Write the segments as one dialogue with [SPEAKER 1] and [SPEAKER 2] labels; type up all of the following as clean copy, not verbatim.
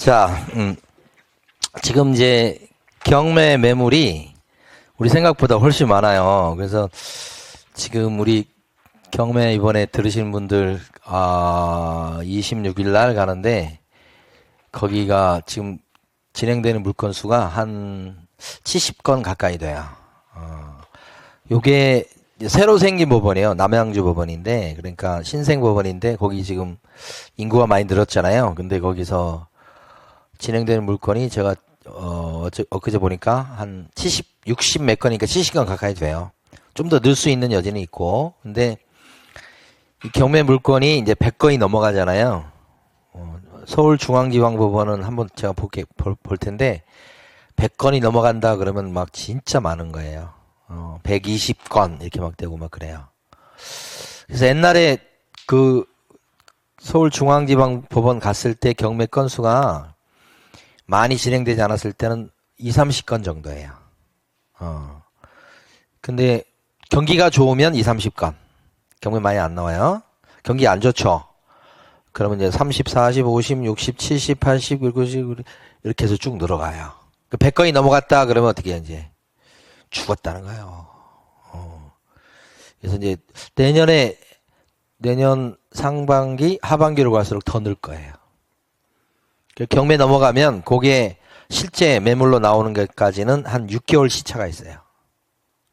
[SPEAKER 1] 자, 지금 이제 경매 매물이 우리 생각보다 훨씬 많아요. 그래서 지금 우리 경매 이번에 들으신 분들, 26일 날 가는데, 거기가 지금 진행되는 물건 수가 한 70건 가까이 돼요. 요게 새로 생긴 법원이에요. 남양주 법원인데, 그러니까 신생 법원인데, 거기 지금 인구가 많이 늘었잖아요. 근데 거기서 진행되는 물건이 제가, 엊그제 보니까 한 60 몇 건이니까 70건 가까이 돼요. 좀 더 늘 수 있는 여지는 있고, 근데 이 경매 물건이 이제 100건이 넘어가잖아요. 서울중앙지방법원은 한번 제가 볼 텐데, 100건이 넘어간다 그러면 막 진짜 많은 거예요. 120건 이렇게 막 되고 막 그래요. 그래서 옛날에 그 서울중앙지방법원 갔을 때 경매 건수가 많이 진행되지 않았을 때는 30건 정도예요. 근데 경기가 좋으면 30건. 경매 많이 안 나와요. 경기 안 좋죠. 그러면 이제 30, 40, 50, 60, 70, 80, 90 이렇게 해서 쭉 늘어가요. 100건이 넘어갔다 그러면 어떻게 이제 죽었다는 거예요. 그래서 이제 내년 상반기, 하반기로 갈수록 더 늘 거예요. 경매 넘어가면 그게 실제 매물로 나오는 것까지는 한 6개월 시차가 있어요.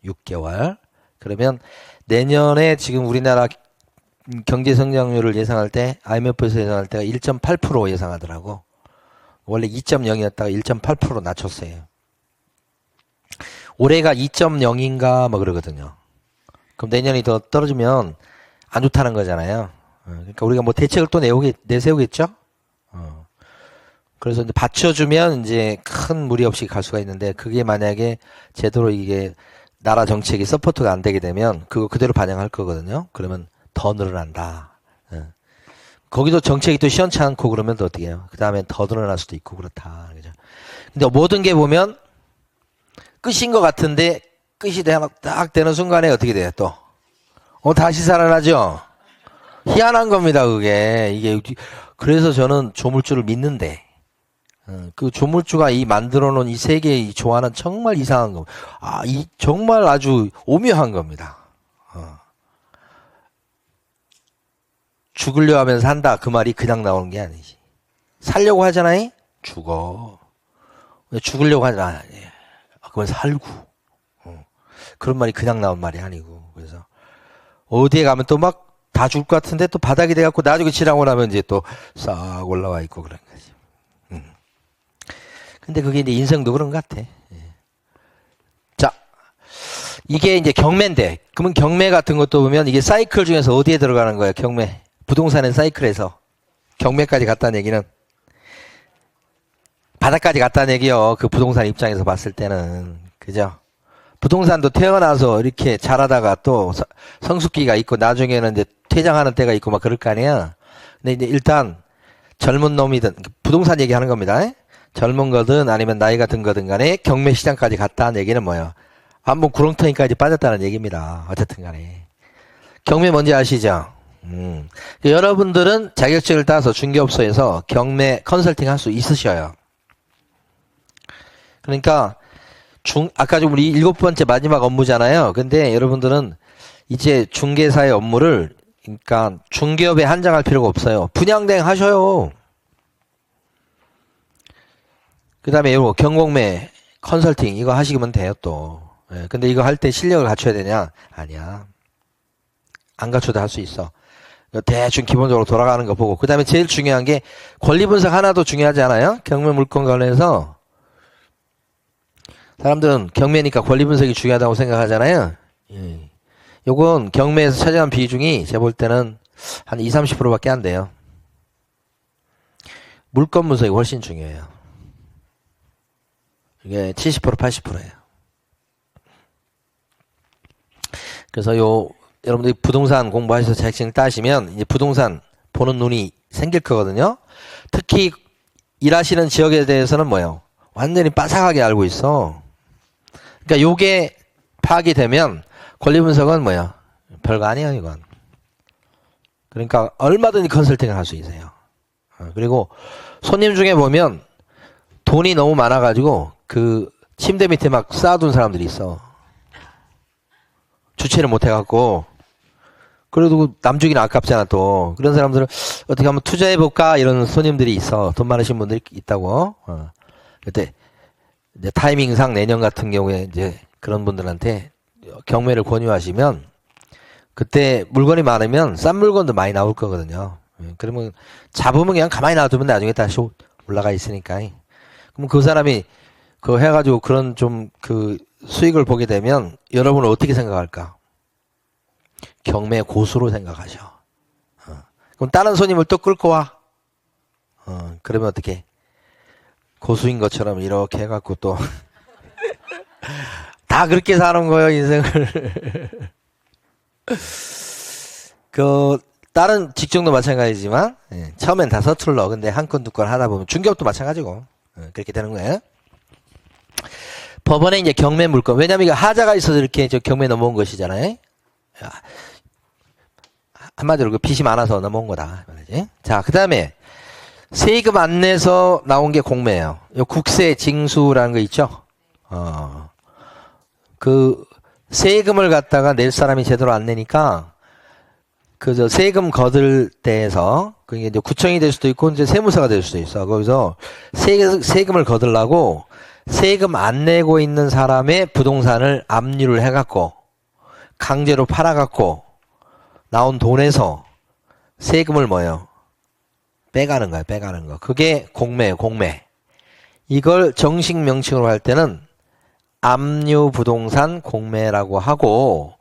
[SPEAKER 1] 6개월. 그러면 내년에 지금 우리나라 경제 성장률을 예상할 때, IMF에서 예상할 때가 1.8% 예상하더라고. 원래 2.0이었다가 1.8% 낮췄어요. 올해가 2.0인가 뭐 그러거든요. 그럼 내년이 더 떨어지면 안 좋다는 거잖아요. 그러니까 우리가 뭐 대책을 또 내세우겠죠? 그래서 이제 받쳐주면 이제 큰 무리 없이 갈 수가 있는데, 그게 만약에 제대로 이게 나라 정책이 서포트가 안 되게 되면 그거 그대로 반영할 거거든요. 그러면 더 늘어난다. 거기도 정책이 또 시원치 않고 그러면 또 어떻게 해요? 그 다음에 더 늘어날 수도 있고 그렇다. 그죠? 근데 모든 게 보면 끝인 것 같은데 끝이 딱 되는 순간에 어떻게 돼요? 또 다시 살아나죠? 희한한 겁니다, 그게. 이게 그래서 저는 조물주를 믿는데, 그 조물주가 이 만들어 놓은 이 세계의 이 조화는 정말 이상한 겁니다. 정말 아주 오묘한 겁니다. 죽으려 하면 산다. 그 말이 그냥 나오는 게 아니지. 살려고 하잖아요? 죽어. 죽으려고 하잖아. 그건 살고. 그런 말이 그냥 나온 말이 아니고. 그래서 어디에 가면 또 막 다 죽을 것 같은데 또 바닥이 돼갖고 나중에 지나고 나면 이제 또 싹 올라와 있고 그런 거지. 근데 그게 이제 인생도 그런 것 같아. 자, 이게 이제 경매인데, 그러면 경매 같은 것도 보면 이게 사이클 중에서 어디에 들어가는 거예요? 경매. 부동산은 사이클에서 경매까지 갔다는 얘기는 바닥까지 갔다는 얘기요. 그 부동산 입장에서 봤을 때는. 그죠? 부동산도 태어나서 이렇게 자라다가 또 성숙기가 있고 나중에는 이제 퇴장하는 때가 있고 막 그럴 거 아니야. 근데 이제 일단 젊은 놈이든 부동산 얘기하는 겁니다. 젊은 거든 아니면 나이가 든 거든 간에 경매 시장까지 갔다는 얘기는 뭐예요? 한번 구렁텅이까지 빠졌다는 얘기입니다. 어쨌든 간에. 경매 뭔지 아시죠? 여러분들은 자격증을 따서 중개업소에서 경매 컨설팅 할 수 있으셔요. 그러니까 아까 좀 우리 7번째 마지막 업무잖아요. 근데 여러분들은 이제 중개사의 업무를, 그러니까 중개업에 한정할 필요가 없어요. 분양대행 하셔요. 그 다음에 이거 경공매 컨설팅 이거 하시면 돼요 또. 근데 이거 할 때 실력을 갖춰야 되냐? 아니야. 안 갖춰도 할 수 있어. 대충 기본적으로 돌아가는 거 보고. 그 다음에 제일 중요한 게 권리 분석 하나도 중요하지 않아요? 경매 물건 관련해서. 사람들은 경매니까 권리 분석이 중요하다고 생각하잖아요. 요건 경매에서 차지한 비중이 제가 볼 때는 한 20, 30%밖에 안 돼요. 물건 분석이 훨씬 중요해요. 이게 70%, 80%예요. 그래서 여러분들이 부동산 공부하셔서 자격증을 따시면 이제 부동산 보는 눈이 생길 거거든요. 특히 일하시는 지역에 대해서는 뭐예요? 완전히 빠삭하게 알고 있어. 그러니까 요게 파악이 되면 권리 분석은 뭐야? 별거 아니에요, 이건. 그러니까 얼마든지 컨설팅을 할 수 있어요. 그리고 손님 중에 보면 돈이 너무 많아가지고 그 침대 밑에 막 쌓아둔 사람들이 있어. 주체를 못 해갖고. 그래도 남 주기는 아깝잖아 또. 그런 사람들은 어떻게 한번 투자해볼까 이런 손님들이 있어. 돈 많으신 분들이 있다고. 그때 이제 타이밍상 내년 같은 경우에 이제 그런 분들한테 경매를 권유하시면 그때 물건이 많으면 싼 물건도 많이 나올 거거든요. 그러면 잡으면 그냥 가만히 놔두면 나중에 다시 올라가 있으니까. 그럼 그 사람이 그거 해가지고 그런 좀 그 수익을 보게 되면 여러분은 어떻게 생각할까? 경매 고수로 생각하셔. 그럼 다른 손님을 또 끌고 와. 그러면 어떻게? 고수인 것처럼 이렇게 해갖고 또 다 그렇게 사는 거예요 인생을. 그 다른 직종도 마찬가지지만 처음엔 다 서툴러. 근데 한 건 두 건 하다 보면 중개업도 마찬가지고 그렇게 되는 거예요. 법원에 이제 경매 물건, 왜냐면 이거 하자가 있어서 이렇게 저 경매 넘어온 것이잖아요. 한마디로 그 빚이 많아서 넘어온 거다. 자, 그 다음에 세금 안 내서 나온 게 공매예요. 요 국세 징수라는 거 있죠. 그 세금을 갖다가 낼 사람이 제대로 안 내니까 그 세금 거둘 때에서 그게 이제 구청이 될 수도 있고 이제 세무서가 될 수도 있어. 거기서 세금을 거두려고 세금 안 내고 있는 사람의 부동산을 압류를 해갖고 강제로 팔아갖고 나온 돈에서 세금을 뭐요? 빼가는 거야, 빼가는 거. 그게 공매예요, 공매. 이걸 정식 명칭으로 할 때는 압류부동산 공매라고 하고,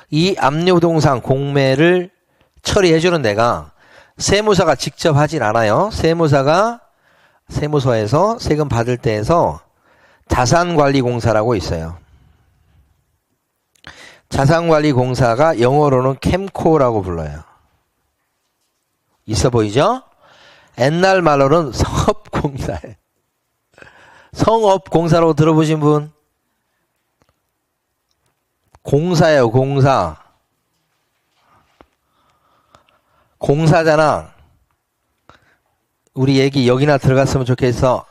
[SPEAKER 1] 이 압류부동산 공매를 처리해주는 데가 세무사가 직접 하진 않아요. 세무서에서 세금 받을 때에서 자산관리공사라고 있어요. 자산관리공사가 영어로는 캠코라고 불러요. 있어 보이죠? 옛날 말로는 성업공사예요. 성업공사로 들어보신 분? 공사예요, 공사. 공사잖아. 우리 얘기 여기나 들어갔으면 좋겠어.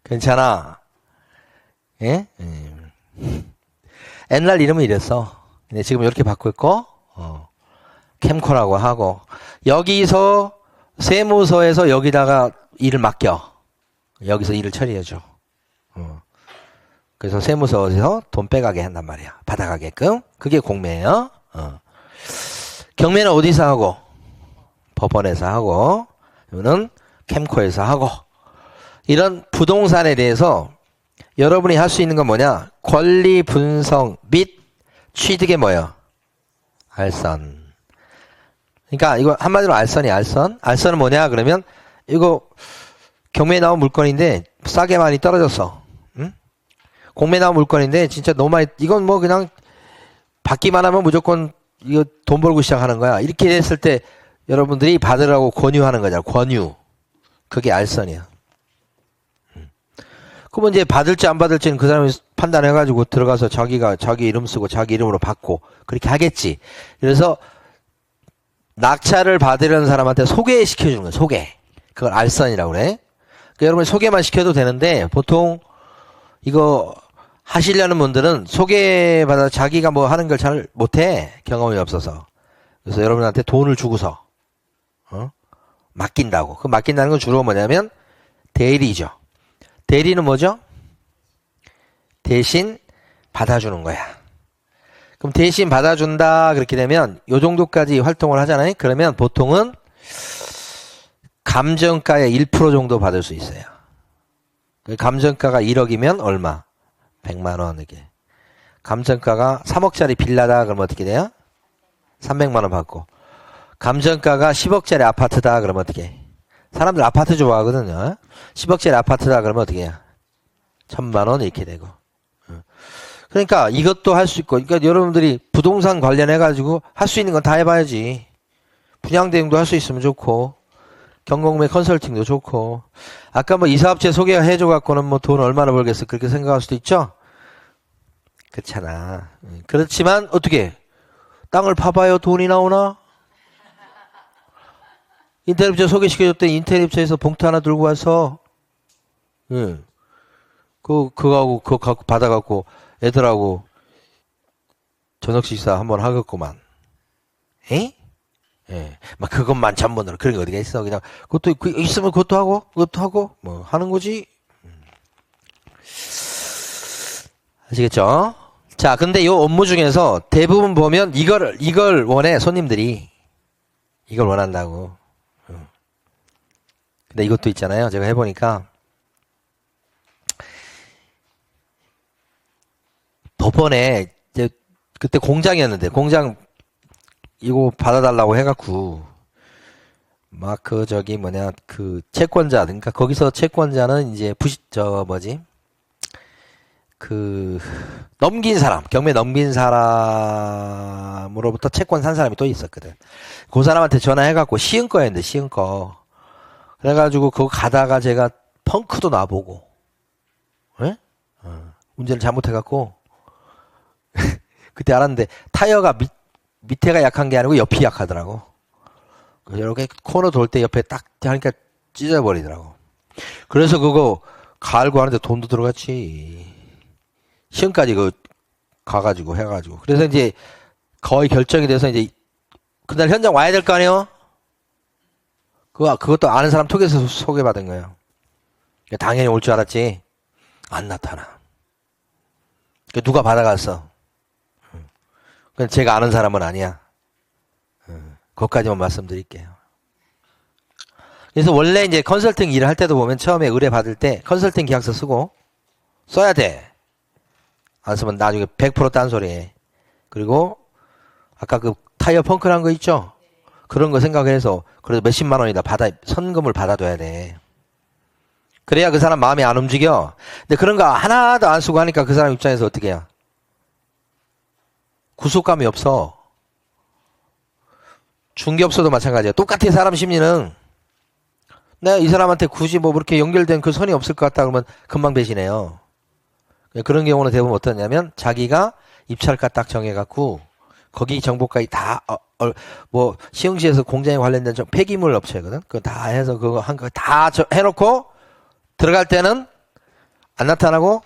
[SPEAKER 1] 괜찮아. 예? 옛날 이름은 이랬어. 근데 지금 이렇게 바꿨고, 캠코라고 하고, 여기서 세무서에서 여기다가 일을 맡겨. 여기서 일을 처리해줘. 그래서 세무서에서 돈 빼가게 한단 말이야. 받아가게끔. 그게 공매예요. 경매는 어디서 하고? 법원에서 하고, 이거는 캠코에서 하고. 이런 부동산에 대해서 여러분이 할 수 있는 건 뭐냐? 권리 분석 및 취득의 뭐예요? 알선. 그러니까 이거 한마디로 알선이야, 알선. 알선은 뭐냐? 그러면 이거 경매에 나온 물건인데 싸게 많이 떨어졌어. 응? 공매에 나온 물건인데 진짜 너무 많이, 이건 뭐 그냥 받기만 하면 무조건 이거 돈 벌고 시작하는 거야. 이렇게 됐을 때 여러분들이 받으라고 권유하는 거잖아. 권유. 그게 알선이야. 그러면 이제 받을지 안 받을지는 그 사람이 판단해가지고 들어가서 자기가 자기 이름 쓰고 자기 이름으로 받고 그렇게 하겠지. 그래서 낙찰을 받으려는 사람한테 소개시켜주는 거야. 소개. 그걸 알선이라고 그래. 그러니까 여러분 소개만 시켜도 되는데 보통 이거 하시려는 분들은 소개받아 자기가 뭐 하는 걸 잘 못해. 경험이 없어서. 그래서 여러분한테 돈을 주고서 맡긴다고. 그 맡긴다는 건 주로 뭐냐면 대리죠. 대리는 뭐죠? 대신 받아주는 거야. 그럼 대신 받아준다 그렇게 되면 요 정도까지 활동을 하잖아요. 그러면 보통은 감정가의 1% 정도 받을 수 있어요. 감정가가 1억이면 얼마? 100만 원 이게. 감정가가 3억짜리 빌라다 그러면 어떻게 돼요? 300만 원 받고. 감정가가 10억짜리 아파트다 그러면 어떻게 해? 사람들 아파트 좋아하거든요. 10억짜리 아파트다 그러면 어떻게 해요? 1000만 원 이렇게 되고. 그러니까 이것도 할 수 있고, 그러니까 여러분들이 부동산 관련해가지고 할 수 있는 건 다 해봐야지. 분양대행도 할 수 있으면 좋고, 경공매 컨설팅도 좋고, 아까 뭐 이사업체 소개해줘갖고는 뭐 돈 얼마나 벌겠어 그렇게 생각할 수도 있죠? 그렇잖아. 그렇지만 어떻게 땅을 파봐요 돈이 나오나? 인테리업체 소개시켜줬더니 인테리업체에서 봉투 하나 들고 와서, 응. 그거 갖고 받아갖고 애들하고 저녁 식사 한번 하겠구만. 에? 예. 막 그것만 전문으로 그런 게 어디가 있어. 그냥 그것도 있으면 그것도 하고 뭐 하는 거지. 아시겠죠? 자, 근데 요 업무 중에서 대부분 보면 이걸 원해, 손님들이. 이걸 원한다고. 근데 이것도 있잖아요. 제가 해보니까. 법원에, 이제, 그때 공장이었는데, 공장, 이거 받아달라고 해갖고, 막 채권자, 그러니까 거기서 채권자는 이제 경매 넘긴 사람으로부터 채권 산 사람이 또 있었거든. 그 사람한테 전화해갖고 시흥거였는데, 시흥거. 그래가지고 그거 가다가 제가 펑크도 놔보고, 예? 운전을 잘못해갖고, 그때 알았는데, 타이어가 밑에가 약한 게 아니고 옆이 약하더라고. 이렇게 코너 돌 때 옆에 딱 하니까 찢어버리더라고. 그래서 그거 갈고 하는데 돈도 들어갔지. 시험까지 가가지고 해가지고. 그래서 이제 거의 결정이 돼서 이제 그날 현장 와야 될 거 아니에요? 그것도 아는 사람 통해서 소개받은 거예요. 당연히 올 줄 알았지. 안 나타나. 누가 받아갔어. 제가 아는 사람은 아니야. 그것까지만 말씀드릴게요. 그래서 원래 이제 컨설팅 일을 할 때도 보면 처음에 의뢰 받을 때 컨설팅 계약서 쓰고 써야 돼. 안 쓰면 나중에 100% 딴소리해. 그리고 아까 그 타이어 펑크 난 거 있죠? 그런 거 생각해서 그래도 몇십만 원이다 선금을 받아둬야 돼. 그래야 그 사람 마음이 안 움직여. 근데 그런 거 하나도 안 쓰고 하니까 그 사람 입장에서 어떻게 해요? 구속감이 없어. 중개업소도 마찬가지야. 똑같아, 사람 심리는. 내가 이 사람한테 굳이 뭐 그렇게 연결된 그 선이 없을 것 같다 그러면 금방 배신해요. 그런 경우는 대부분 어떠냐면 자기가 입찰가 딱 정해갖고 거기 정보까지 뭐 시흥시에서 공장에 관련된 폐기물 업체거든. 그거 다 해서 그거 한 거 다 해놓고 들어갈 때는 안 나타나고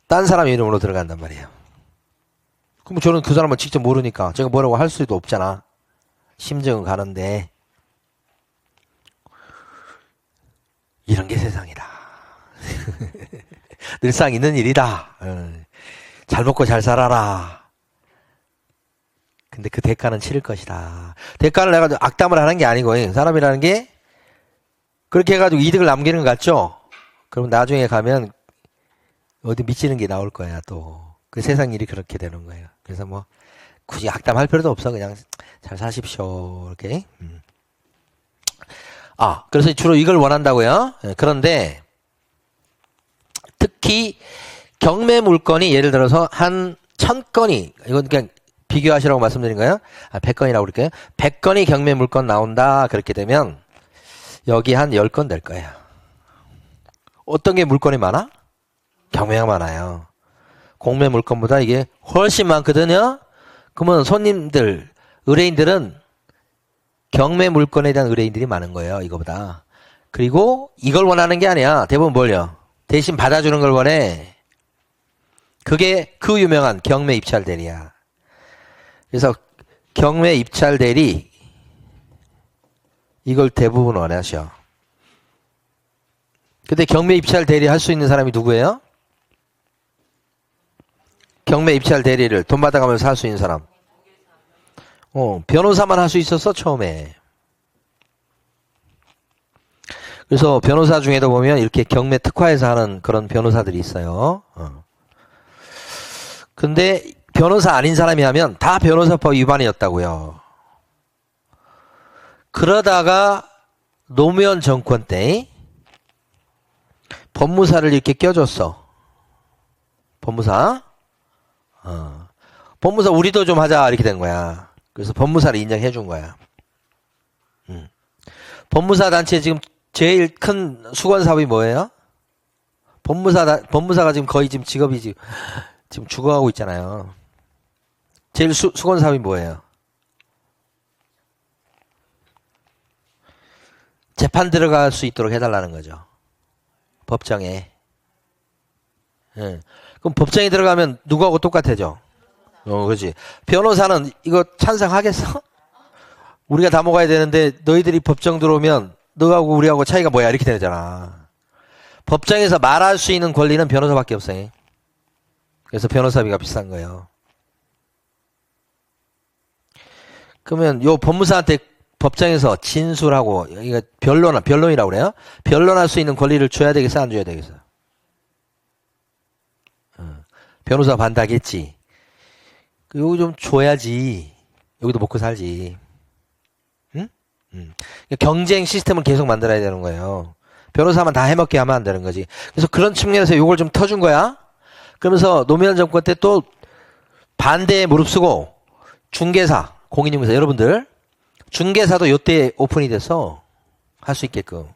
[SPEAKER 1] 딴 사람 이름으로 들어간단 말이에요. 그럼 저는 그 사람은 직접 모르니까 제가 뭐라고 할 수도 없잖아. 심증은 가는데 이런 게 세상이다. 늘상 있는 일이다. 잘 먹고 잘 살아라. 근데 그 대가는 치를 것이다. 대가를 내가 악담을 하는 게 아니고 사람이라는 게 그렇게 해가지고 이득을 남기는 것 같죠? 그럼 나중에 가면 어디 미치는 게 나올 거야 또. 그 세상 일이 그렇게 되는 거예요. 그래서 뭐 굳이 악담할 필요도 없어. 그냥 잘 사십시오. 이렇게. 그래서 주로 이걸 원한다고요. 그런데 특히 경매 물건이 예를 들어서 한 1000건이, 이건 그냥 비교하시라고 말씀드린 거예요. 100건이라고 그럴게요. 100건이 경매 물건 나온다. 그렇게 되면 여기 한 10건 될 거예요. 어떤 게 물건이 많아? 경매가 많아요. 공매 물건보다 이게 훨씬 많거든요. 그러면 손님들, 의뢰인들은 경매 물건에 대한 의뢰인들이 많은 거예요. 이거보다. 그리고 이걸 원하는 게 아니야. 대부분 뭘요? 대신 받아주는 걸 원해. 그게 그 유명한 경매 입찰 대리야. 그래서 경매 입찰 대리 이걸 대부분 원하셔. 근데 경매 입찰 대리 할 수 있는 사람이 누구예요? 경매 입찰 대리를 돈 받아가면서 할 수 있는 사람. 변호사만 할 수 있었어, 처음에. 그래서 변호사 중에도 보면 이렇게 경매 특화해서 하는 그런 변호사들이 있어요. 근데 변호사 아닌 사람이 하면 다 변호사법 위반이었다고요. 그러다가 노무현 정권 때 법무사를 이렇게 껴줬어. 법무사. 법무사 우리도 좀 하자 이렇게 된 거야. 그래서 법무사를 인정해 준 거야. 법무사 단체 지금 제일 큰 수건 사업이 뭐예요? 법무사가 지금 거의 지금 직업이 지금 죽어가고 있잖아요. 제일 수건 사업이 뭐예요? 재판 들어갈 수 있도록 해달라는 거죠. 법정에. 예. 그럼 법정에 들어가면 누구하고 똑같아져? 그렇지. 변호사는 이거 찬성하겠어? 우리가 다 먹어야 되는데 너희들이 법정 들어오면 너하고 우리하고 차이가 뭐야? 이렇게 되잖아. 법정에서 말할 수 있는 권리는 변호사밖에 없어요. 그래서 변호사비가 비싼 거예요. 그러면 요 법무사한테 법정에서 진술하고 이거 변론이라고 그래요. 변론할 수 있는 권리를 줘야 되겠어, 안 줘야 되겠어? 변호사 반대하겠지. 요거 좀 줘야지. 여기도 먹고 살지. 응? 경쟁 시스템을 계속 만들어야 되는 거예요. 변호사만 다 해먹게 하면 안 되는 거지. 그래서 그런 측면에서 요걸 좀 터준 거야. 그러면서 노무현 정권 때 또 반대에 무릅쓰고 중개사, 공인중개사 여러분들 중개사도 요때 오픈이 돼서 할 수 있게끔.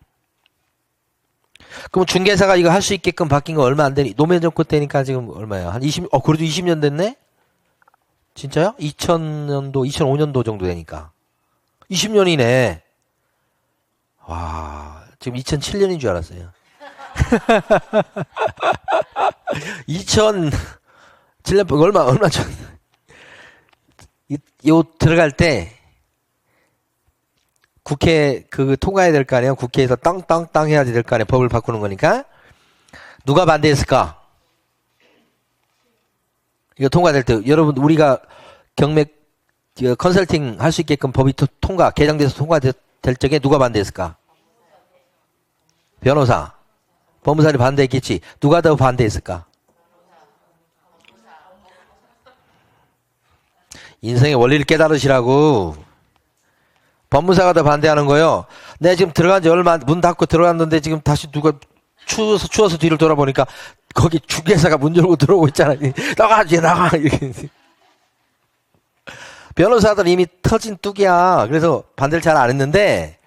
[SPEAKER 1] 그럼 중개사가 이거 할 수 있게끔 바뀐 거 얼마 안 되니? 노무현 정권 때니까 지금 얼마야? 그래도 20년 됐네? 진짜요? 2000년도, 2005년도 정도 되니까. 20년이네. 와, 지금 2007년인 줄 알았어요. 2007년, 얼마 전. 요 들어갈 때, 국회 통과해야 될 거 아니에요? 국회에서 땅땅땅 해야 될 거 아니에요? 법을 바꾸는 거니까. 누가 반대했을까? 이거 통과될 때 여러분 우리가 경매 컨설팅 할 수 있게끔 법이 개정돼서 통과될 적에 누가 반대했을까? 변호사. 법무사를 반대했겠지. 누가 더 반대했을까? 인생의 원리를 깨달으시라고. 법무사가 더 반대하는 거예요. 내가 지금 들어간 지 얼마 문 닫고 들어갔는데 지금 다시 누가 추워서 뒤를 돌아보니까 거기 중개사가 문 열고 들어오고 있잖아. 나가 이렇게. 변호사들 이미 터진 뚝이야. 그래서 반대를 잘 안 했는데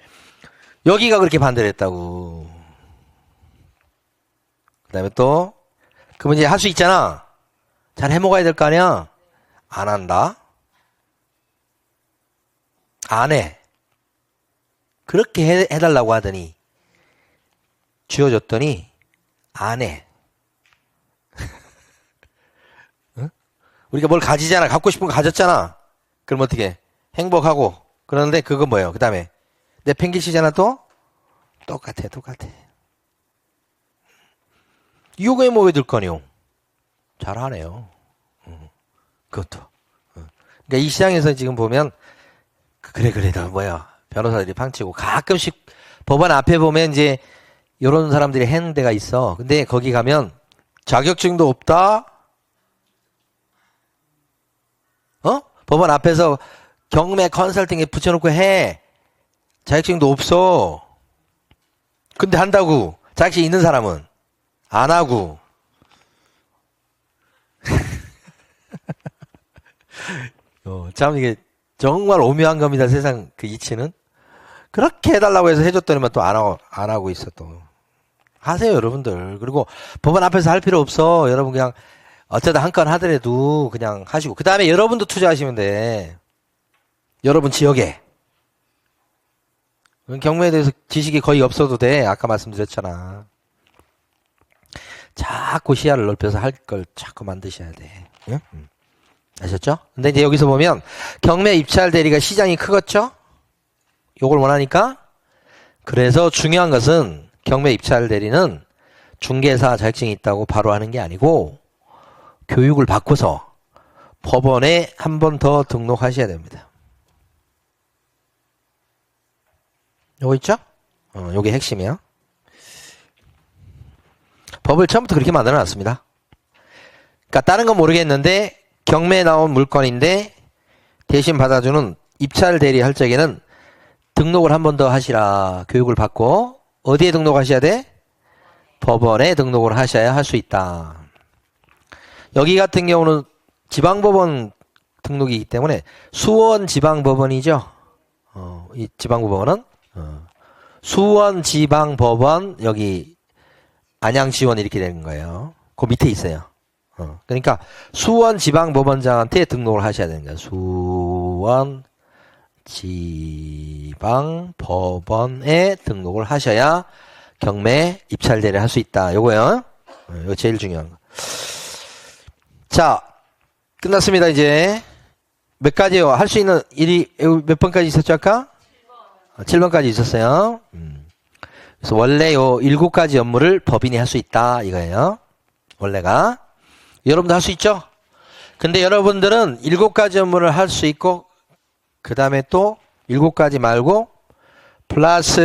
[SPEAKER 1] 여기가 그렇게 반대를 했다고. 그다음에 또 그러면 이제 할 수 있잖아. 잘 해먹어야 될 거 아니야. 안 한다. 안 해. 그렇게 해달라고 하더니 쥐어줬더니 안 해. 응? 우리가 뭘 가지잖아. 갖고 싶은 거 가졌잖아. 그럼 어떻게? 행복하고. 그러는데 그거 뭐예요? 그 다음에 내 팽개치잖아 또? 똑같아. 이거에 뭐 왜 들 거니요? 잘하네요. 그것도. 그러니까 이 시장에서 지금 보면 그래 나 뭐야? 변호사들이 팡치고 가끔씩 법원 앞에 보면 이제 이런 사람들이 하는 데가 있어. 근데 거기 가면 자격증도 없다. 법원 앞에서 경매 컨설팅에 붙여놓고 해. 자격증도 없어. 근데 한다고. 자격증 있는 사람은 안 하고. 참 이게 정말 오묘한 겁니다. 세상 그 이치는. 그렇게 해달라고 해서 해줬더니만 또 안 하고 있어 또. 하세요 여러분들. 그리고 법원 앞에서 할 필요 없어. 여러분 그냥 어쩌다 한 건 하더라도 그냥 하시고. 그 다음에 여러분도 투자하시면 돼. 여러분 지역에. 경매에 대해서 지식이 거의 없어도 돼. 아까 말씀드렸잖아. 자꾸 시야를 넓혀서 할 걸 자꾸 만드셔야 돼. 응? 아셨죠? 근데 이제 여기서 보면 경매 입찰 대리가 시장이 크겠죠? 요걸 원하니까. 그래서 중요한 것은 경매 입찰 대리는 중개사 자격증이 있다고 바로 하는 게 아니고 교육을 받고서 법원에 한 번 더 등록하셔야 됩니다. 요거 있죠? 요게 핵심이에요. 법을 처음부터 그렇게 만들어 놨습니다. 그러니까 다른 건 모르겠는데 경매에 나온 물건인데 대신 받아주는 입찰 대리 할 적에는 등록을 한 번 더 하시라. 교육을 받고. 어디에 등록하셔야 돼? 법원에 등록을 하셔야 할 수 있다. 여기 같은 경우는 지방법원 등록이기 때문에 수원지방법원이죠. 이 지방법원은 수원지방법원 여기 안양지원 이렇게 되는 거예요. 그 밑에 있어요. 그러니까 수원지방법원장한테 등록을 하셔야 되는 거예요. 지방 법원에 등록을 하셔야 경매 입찰 대리를 할 수 있다. 요거요. 이거 제일 중요한 거. 자, 끝났습니다. 이제 몇 가지요? 할 수 있는 일이 몇 번까지 있었죠 아까? 7번까지 있었어요. 그래서 원래 요 7가지 업무를 법인이 할 수 있다 이거예요. 원래가. 여러분도 할 수 있죠? 근데 여러분들은 7가지 업무를 할 수 있고 그 다음에 또 7가지 말고 플러스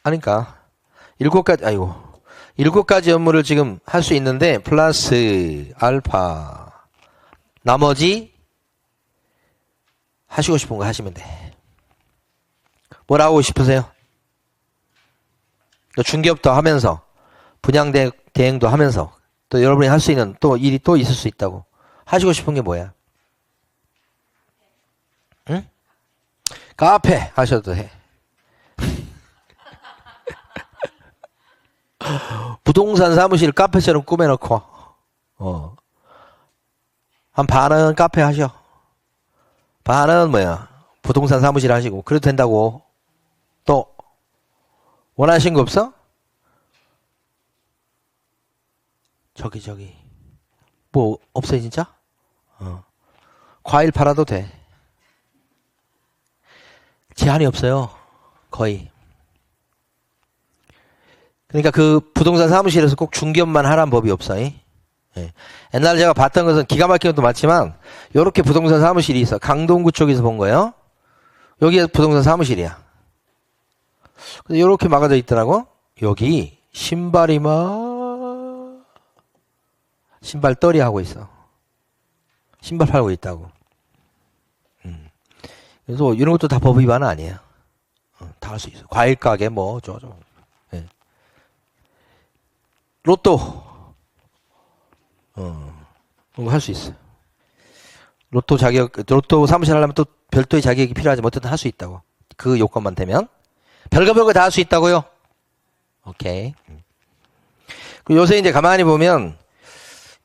[SPEAKER 1] 아니까 7가지 업무를 지금 할 수 있는데 플러스 알파 나머지 하시고 싶은 거 하시면 돼. 뭘 하고 싶으세요? 중개업도 하면서 분양 대행도 하면서 또 여러분이 할 수 있는 또 일이 또 있을 수 있다고. 하시고 싶은 게 뭐야? 응? 카페 하셔도 해. 부동산 사무실 카페처럼 꾸며놓고 한 반은 카페 하셔. 반은 뭐야? 부동산 사무실 하시고 그래도 된다고. 또 원하신 거 없어? 저기 뭐 없어요 진짜? 과일 팔아도 돼. 제한이 없어요. 거의. 그러니까 그 부동산 사무실에서 꼭 중개업만 하라는 법이 없어요. 예. 옛날에 제가 봤던 것은 기가 막힌 것도 많지만 요렇게 부동산 사무실이 있어. 강동구 쪽에서 본 거예요. 여기에 부동산 사무실이야. 근데 요렇게 막아져 있더라고. 여기 신발이 막 신발떨이 하고 있어. 신발 팔고 있다고. 그래서 이런 것도 다 법 위반은 아니에요. 다 할 수 있어. 과일 가게 뭐 저저. 예. 로또 할 수 있어. 로또 사무실 하려면 또 별도의 자격이 필요하지만 어쨌든 할 수 있다고. 그 요건만 되면 별거 다 할 수 있다고요. 오케이. 그리고 요새 이제 가만히 보면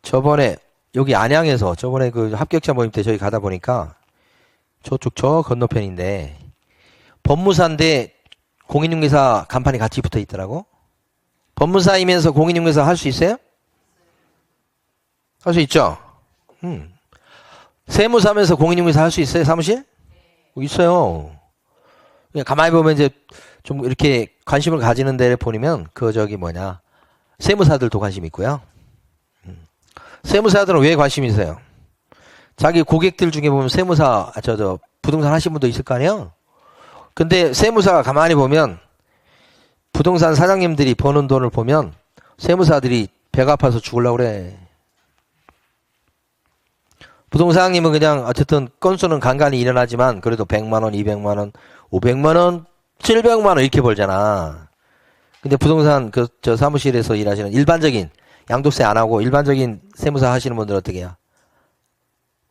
[SPEAKER 1] 저번에 여기 안양에서 저번에 그 합격자 모임 때 저희 가다 보니까 저쪽 저 건너편인데 법무사인데 공인중개사 간판이 같이 붙어 있더라고. 법무사이면서 공인중개사 할 수 있어요? 할 수 있죠? 세무사면서 공인중개사 할 수 있어요? 사무실? 있어요. 그냥 가만히 보면 이제 좀 이렇게 관심을 가지는 데를 보면 세무사들도 관심 있고요. 세무사들은 왜 관심이 있어요? 자기 고객들 중에 보면 세무사 부동산 하신 분도 있을 거 아니에요? 근데 세무사가 가만히 보면 부동산 사장님들이 버는 돈을 보면 세무사들이 배가 아파서 죽으려고 그래. 부동산 사장님은 그냥 어쨌든 건수는 간간히 일어나지만 그래도 100만원, 200만원, 500만원, 700만원 이렇게 벌잖아. 근데 부동산 저 사무실에서 일하시는 일반적인 양도세 안 하고 일반적인 세무사 하시는 분들 어떻게 해요?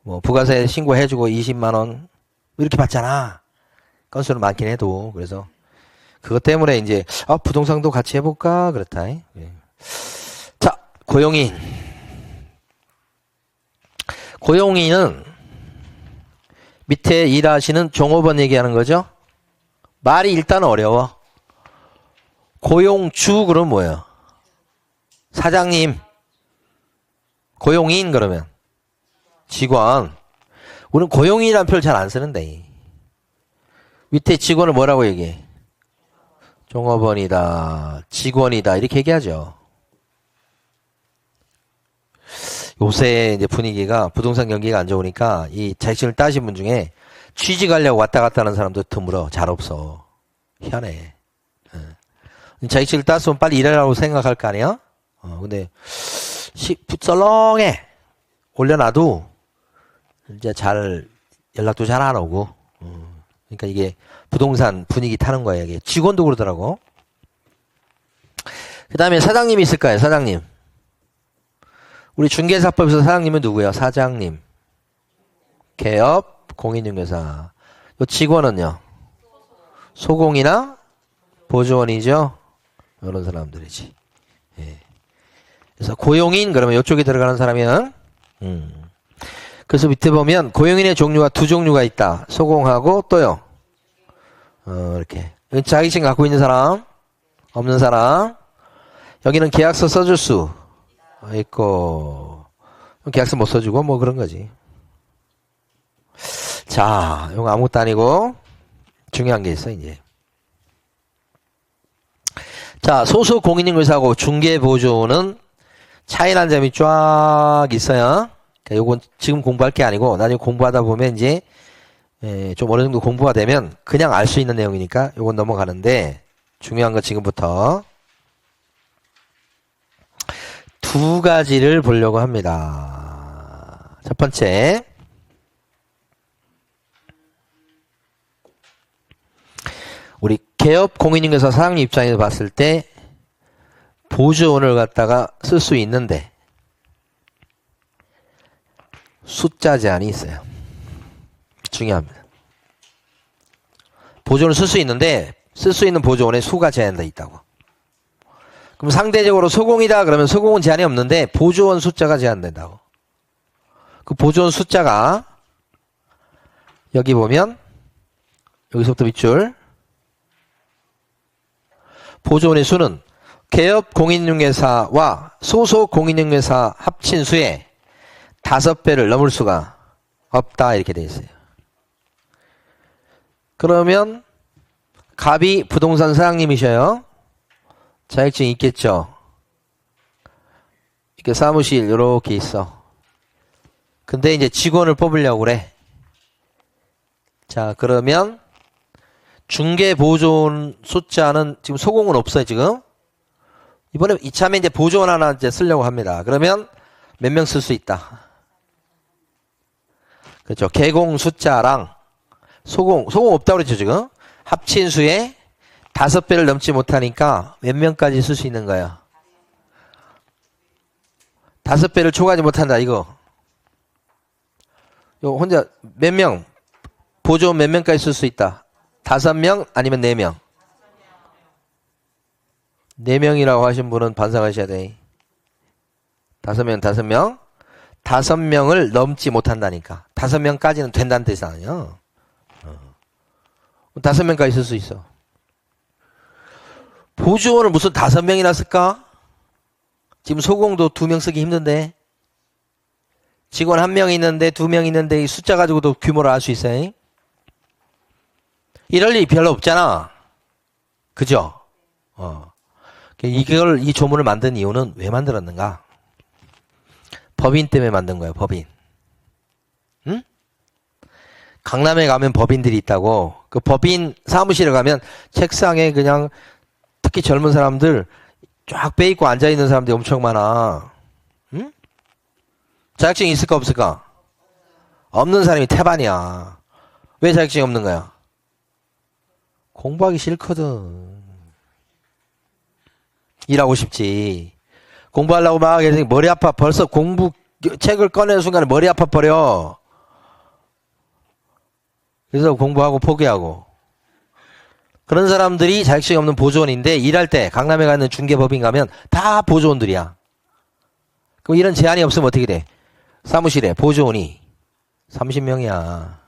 [SPEAKER 1] 뭐 부가세 신고해주고 20만원 이렇게 받잖아. 건수는 많긴 해도. 그래서 그것 때문에 이제 부동산도 같이 해볼까 그렇다. 예. 자, 고용인은 밑에 일하시는 종업원 얘기하는 거죠. 말이 일단 어려워. 고용주 그럼 뭐예요? 사장님. 고용인 그러면 직원. 우리는 고용인이라는 표현을 잘 안 쓰는데 밑에 직원을 뭐라고 얘기해? 종업원이다, 직원이다 이렇게 얘기하죠. 요새 이제 분위기가 부동산 경기가 안 좋으니까 이 자격증을 따신 분 중에 취직하려고 왔다 갔다 하는 사람도 드물어. 잘 없어. 희한해. 자격증을 땄으면 빨리 일하라고 생각할 거 아니야? 근데 썰렁해. 올려놔도 이제 연락도 잘 안 오고. 그러니까 이게 부동산 분위기 타는 거예요. 이게 직원도 그러더라고. 그 다음에 사장님이 있을 거예요. 사장님. 우리 중개사법에서 사장님은 누구예요? 사장님. 개업, 공인중개사. 요 직원은요? 소공이나 보조원이죠? 이런 사람들이지. 예. 그래서 고용인 그러면 이쪽에 들어가는 사람이면 그래서 밑에 보면 고용인의 종류가 두 종류가 있다. 소공하고 또요. 이렇게. 자격증 갖고 있는 사람, 없는 사람. 여기는 계약서 써줄 수 있고, 계약서 못 써주고 뭐 그런 거지. 자, 이거 아무것도 아니고 중요한 게 있어 이제. 자, 소속 공인인증서하고 중개보조는 차이난 점이 쫙 있어요. 그러니까 요건 지금 공부할 게 아니고 나중에 공부하다 보면 이제 좀 어느 정도 공부가 되면 그냥 알 수 있는 내용이니까 요건 넘어가는데, 중요한 건 지금부터 두 가지를 보려고 합니다. 첫 번째, 우리 개업 공인인증서 사장님 입장에서 봤을 때 보조원을 갖다가 쓸 수 있는데 숫자 제한이 있어요. 중요합니다. 보조원을 쓸 수 있는데 쓸 수 있는 보조원의 수가 제한되어 있다고. 그럼 상대적으로 소공이다 그러면 소공은 제한이 없는데 보조원 숫자가 제한된다고. 그 보조원 숫자가 여기 보면 여기서부터 밑줄, 보조원의 수는 개업 공인인증회사와 소속 공인인증회사 합친 수의 5배를 넘을 수가 없다 이렇게 되어 있어요. 그러면 갑이 부동산 사장님이셔요. 자격증이 있겠죠. 이렇게 사무실 이렇게 있어. 근데 이제 직원을 뽑으려고 그래. 자, 그러면 중개보조원 숫자는 지금 소공은 없어요 지금. 이번에 이참에 이제 보조원 하나 이제 쓰려고 합니다. 그러면 몇 명 쓸 수 있다. 그렇죠. 개공 숫자랑 소공 없다고 그랬죠 지금. 합친 수에 5배를 넘지 못하니까 몇 명까지 쓸 수 있는 거예요? 5배를 초과하지 못한다 이거. 요 혼자 몇 명, 보조원 몇 명까지 쓸 수 있다? 5명 아니면 4명? 4명이라고 하신 분은 반성하셔야 돼. 5명. 5명을 넘지 못한다니까. 5명까지는 된다는 뜻이 아니야. 5명까지 쓸 수 있어. 보조원을 무슨 5명이나 쓸까? 지금 소공도 2명 쓰기 힘든데. 직원 1명 있는데 2명 있는데 이 숫자 가지고도 규모를 알 수 있어요. 이럴 일이 별로 없잖아. 그죠? 이걸, 이 조문을 만든 이유는 왜 만들었는가? 법인 때문에 만든 거예요, 법인. 응? 강남에 가면 법인들이 있다고. 그 법인 사무실에 가면 책상에 그냥 특히 젊은 사람들 쫙 빼입고 앉아있는 사람들이 엄청 많아. 응? 자격증이 있을까, 없을까? 없는 사람이 태반이야. 왜 자격증이 없는 거야? 공부하기 싫거든. 일하고 싶지. 공부하려고 막 해서 머리 아파. 벌써 공부 책을 꺼내는 순간에 머리 아파 버려. 그래서 공부하고 포기하고. 그런 사람들이 자격증이 없는 보조원인데 일할 때 강남에 가는 중개법인 가면 다 보조원들이야. 그럼 이런 제한이 없으면 어떻게 돼? 사무실에 보조원이 30명이야.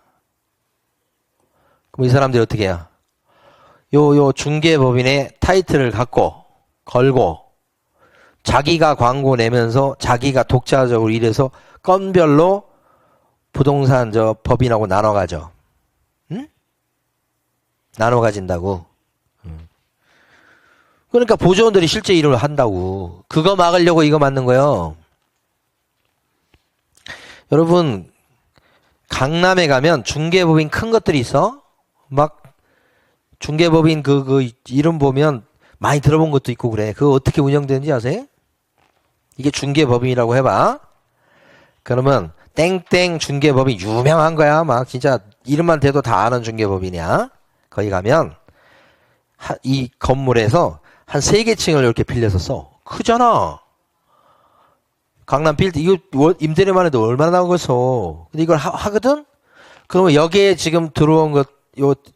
[SPEAKER 1] 그럼 이 사람들이 어떻게 해요? 요 중개법인의 타이틀을 갖고 걸고 자기가 광고 내면서 자기가 독자적으로 일해서 건별로 부동산 법인하고 나눠 가져. 응? 나눠 가진다고. 그러니까 보조원들이 실제 일을 한다고. 그거 막으려고 이거 만든 거예요. 여러분 강남에 가면 중개법인 큰 것들이 있어. 막 중개법인 그 이름 보면 많이 들어본 것도 있고 그래. 그거 어떻게 운영되는지 아세요? 이게 중개법인이라고 해봐. 그러면 땡땡 중개법인 유명한 거야. 막 진짜 이름만 대도 다 아는 중개법인이야. 거기 가면 이 건물에서 한 3개 층을 이렇게 빌려서 써. 크잖아. 강남 빌딩 이거 임대료만 해도 얼마나 나오겠어. 근데 이걸 하거든? 그러면 여기에 지금 들어온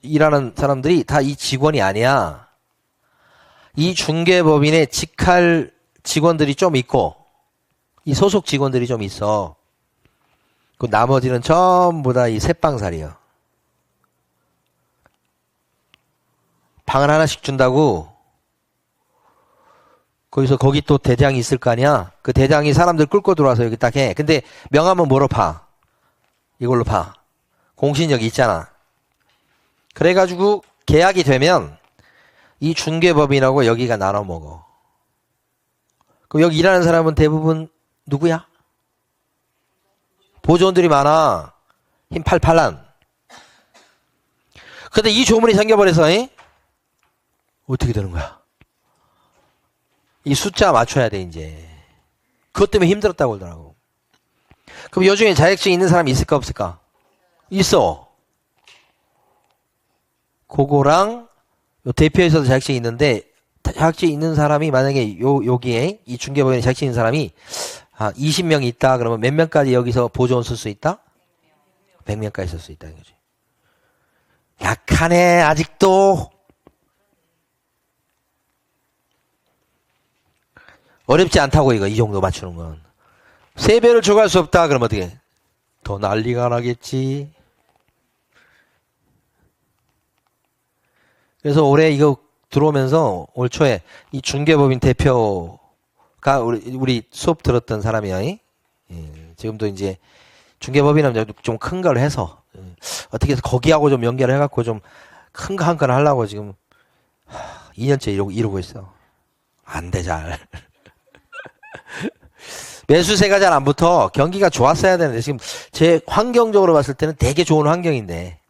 [SPEAKER 1] 일하는 사람들이 다 이 직원이 아니야. 이 중개법인의 직할 직원들이 좀 있고 이 소속 직원들이 좀 있어. 그 나머지는 전부 다 이 새빵살이요. 방을 하나씩 준다고 거기 또 대장이 있을 거 아니야? 그 대장이 사람들 끌고 들어와서 여기 딱 해. 근데 명함은 뭐로 파? 이걸로 파. 공신력이 있잖아. 그래가지고 계약이 되면 이 중개법인하고 여기가 나눠 먹어. 그럼 여기 일하는 사람은 대부분 누구야? 보조원들이 많아. 힘 팔팔란. 근데 이 조문이 생겨버려서 어떻게 되는 거야? 이 숫자 맞춰야 돼 이제. 그것 때문에 힘들었다고 그러더라고. 그럼 요중에 자격증 있는 사람이 있을까 없을까? 있어. 그거랑 대표에서도 자격증이 있는데 자격증 있는 사람이 만약에 여기에 이 중개법인에 자격증 있는 사람이 한 20명이 있다 그러면 몇 명까지 여기서 보조원 쓸 수 있다? 100명까지 쓸 수 있다 이거지. 약하네 아직도. 어렵지 않다고 이거 이 정도 맞추는 건. 3배를 초과할 수 없다 그러면 어떻게? 더 난리가 나겠지. 그래서 올해 이거 들어오면서 올 초에 이 중개법인 대표가 우리 수업 들었던 사람이야. 지금도 이제 중개법인은 좀 큰 걸 해서 어떻게 해서 거기하고 좀 연결을 해갖고 좀 큰 거 한 건 하려고 지금 2년째 이러고 있어. 안 돼 잘. 매수세가 잘 안 붙어. 경기가 좋았어야 되는데 지금 제 환경적으로 봤을 때는 되게 좋은 환경인데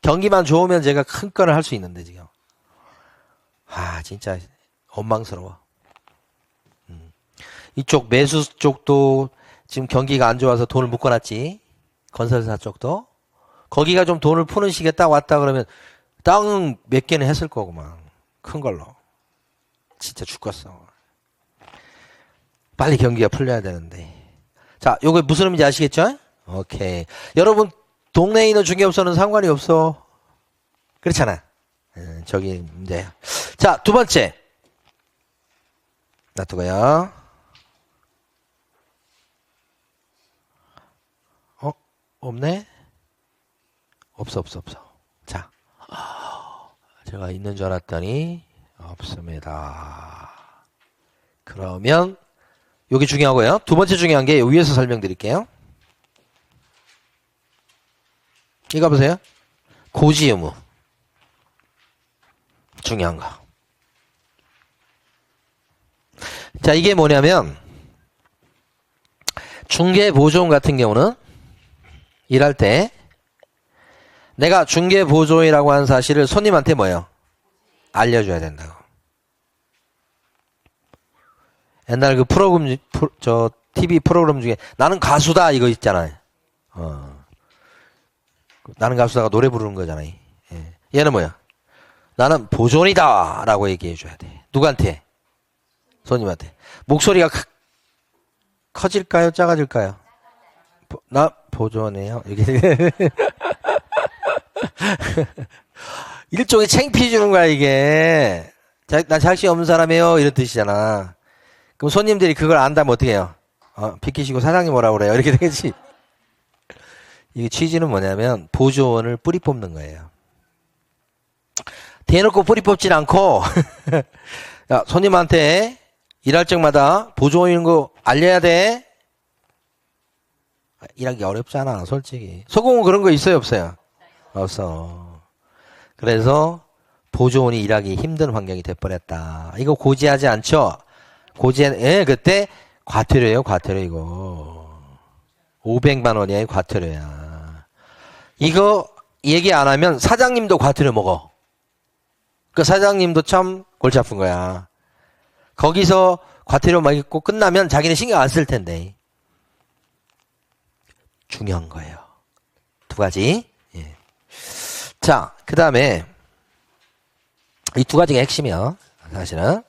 [SPEAKER 1] 경기만 좋으면 제가 큰 건을 할 수 있는데 지금 진짜 원망스러워. 이쪽 매수 쪽도 지금 경기가 안 좋아서 돈을 묶어놨지. 건설사 쪽도 거기가 좀 돈을 푸는 시기에 딱 왔다 그러면 땅 몇 개는 했을 거구만. 큰 걸로. 진짜 죽겠어. 빨리 경기가 풀려야 되는데. 자, 요거 무슨 의미인지 아시겠죠? 오케이. 여러분, 동네에 있는 중개업소는 상관이 없어. 그렇잖아. 저기 문제야. 자, 두 번째. 놔두고요. 없네? 없어. 자. 제가 있는 줄 알았더니, 없습니다. 그러면, 여기 중요하고요. 두 번째 중요한 게 위에서 설명드릴게요. 이거 보세요. 고지 의무. 중요한 거. 자, 이게 뭐냐면 중개보조원 같은 경우는 일할 때 내가 중개보조원이라고 하는 사실을 손님한테 뭐예요? 알려줘야 된다고. 옛날 그 TV 프로그램 중에 나는 가수다 이거 있잖아요. 나는 가수다가 노래 부르는 거잖아요. 얘는 뭐야? 나는 보조원이다 라고 얘기해줘야 돼. 누구한테? 손님한테. 목소리가 커질까요? 작아질까요? 나 보조원이에요. 이게 일종의 창피해 주는 거야 이게. 나 자격증 없는 사람이에요 이런 뜻이잖아. 그럼 손님들이 그걸 안다면 어떻게 해요? 비키시고 사장님 뭐라 그래요? 이렇게 되겠지. 이게 취지는 뭐냐면 보조원을 뿌리 뽑는 거예요. 대놓고 뿌리 뽑진 않고 야, 손님한테 일할 적마다 보조원인 거 알려야 돼. 일하기 어렵잖아 솔직히. 소공은 그런 거 있어요 없어요? 없어. 그래서 보조원이 일하기 힘든 환경이 돼버렸다. 이거 고지하지 않죠? 그때 과태료예요 과태료 이거. 500만 원이야 과태료야. 이거 얘기 안 하면 사장님도 과태료 먹어. 그 사장님도 참 골치 아픈 거야. 거기서 과태료 먹고 끝나면 자기는 신경 안 쓸 텐데. 중요한 거예요. 두 가지. 예. 자, 그 다음에 이 두 가지가 핵심이요. 사실은.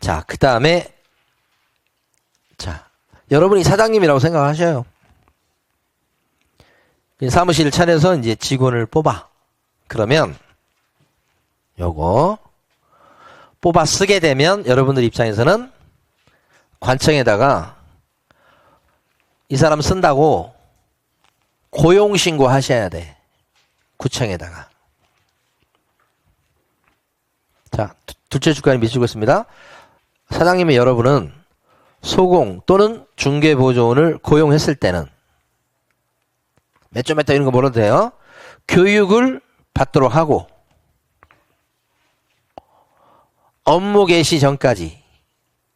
[SPEAKER 1] 자, 그 다음에 자, 여러분이 사장님이라고 생각하셔요. 사무실을 차려서 이제 직원을 뽑아. 그러면 요거 뽑아 쓰게 되면 여러분들 입장에서는 관청에다가 이 사람 쓴다고 고용신고 하셔야 돼. 구청에다가. 자, 둘째 주간에 미치겠습니다. 사장님의 여러분은 소공 또는 중개보조원을 고용했을 때는 몇 점 했다 이런 거 몰라도 돼요. 교육을 받도록 하고 업무 개시 전까지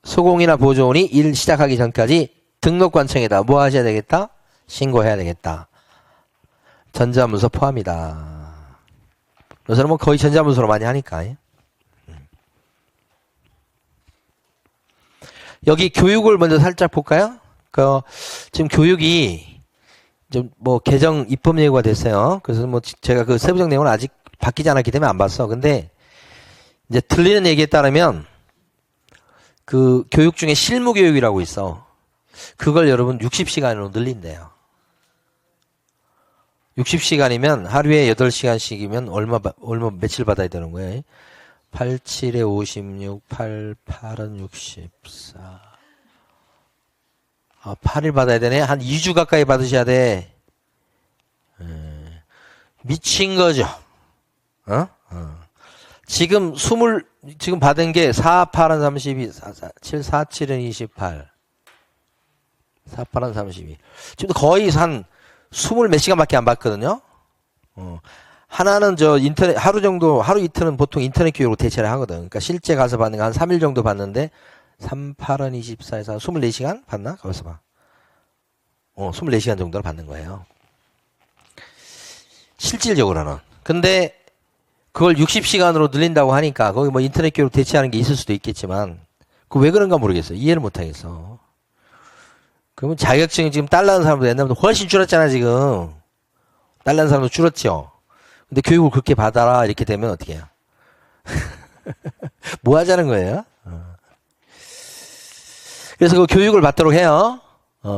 [SPEAKER 1] 소공이나 보조원이 일 시작하기 전까지 등록관청에다 뭐 하셔야 되겠다? 신고해야 되겠다. 전자문서 포함이다. 요새는 뭐 거의 전자문서로 많이 하니까. 여기 교육을 먼저 살짝 볼까요? 지금 교육이 좀 뭐 개정 입법 예고가 됐어요. 그래서 뭐 제가 그 세부적 내용은 아직 바뀌지 않았기 때문에 안 봤어. 근데 이제 들리는 얘기에 따르면 그 교육 중에 실무 교육이라고 있어. 그걸 여러분 60시간으로 늘린대요. 60시간이면 하루에 8시간씩이면 얼마 며칠 받아야 되는 거예요? 8, 7에 56, 8, 8은 64. 8일 받아야 되네? 한 2주 가까이 받으셔야 돼. 미친 거죠. 지금 지금 받은 게 4, 8은 32, 7, 4, 7은 28. 4, 8은 32. 지금 거의 한 20 몇 시간밖에 안 받거든요. 하나는 인터넷, 하루 이틀은 보통 인터넷 교육으로 대체를 하거든. 그러니까 실제 가서 받는 거 한 3일 정도 받는데, 3, 8은 24에서 24시간 받나? 거기서 봐. 24시간 정도를 받는 거예요. 실질적으로는. 근데, 그걸 60시간으로 늘린다고 하니까, 거기 뭐 인터넷 교육 대체하는 게 있을 수도 있겠지만, 그 왜 그런가 모르겠어요. 이해를 못 하겠어. 그러면 자격증이 지금 딸라는 사람도 옛날보다 훨씬 줄었잖아, 지금. 딸라는 사람도 줄었죠. 근데 교육을 그렇게 받아라 이렇게 되면 어떻게 해요? 뭐 하자는 거예요? 그래서 그 교육을 받도록 해요.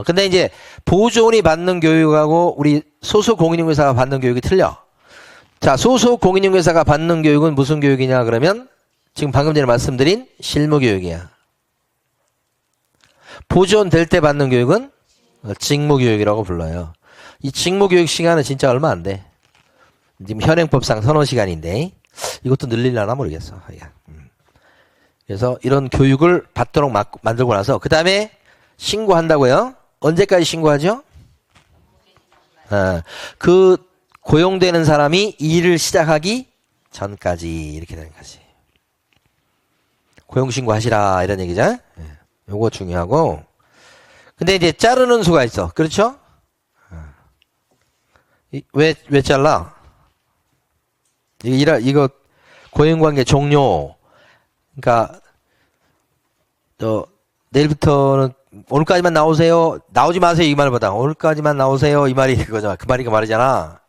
[SPEAKER 1] 근데 이제 보조원이 받는 교육하고 우리 소속 공인중개사가 받는 교육이 틀려. 자, 소속 공인중개사가 받는 교육은 무슨 교육이냐 그러면 지금 방금 전에 말씀드린 실무 교육이야. 보조원 될 때 받는 교육은 직무 교육이라고 불러요. 이 직무 교육 시간은 진짜 얼마 안 돼. 지금 현행법상 선호 시간인데 이것도 늘리려나 모르겠어. 그래서 이런 교육을 받도록 만들고 나서 그 다음에 신고한다고요. 언제까지 신고하죠? 그 고용되는 사람이 일을 시작하기 전까지 이렇게 되는 거지. 고용신고하시라 이런 얘기죠. 요거 중요하고. 근데 이제 자르는 수가 있어. 그렇죠? 왜 잘라? 이거 고용관계 종료. 그러니까 내일부터는 오늘까지만 나오세요. 나오지 마세요 이 말보다 오늘까지만 나오세요 이 말이 그거잖아. 그 말이 그 말이잖아.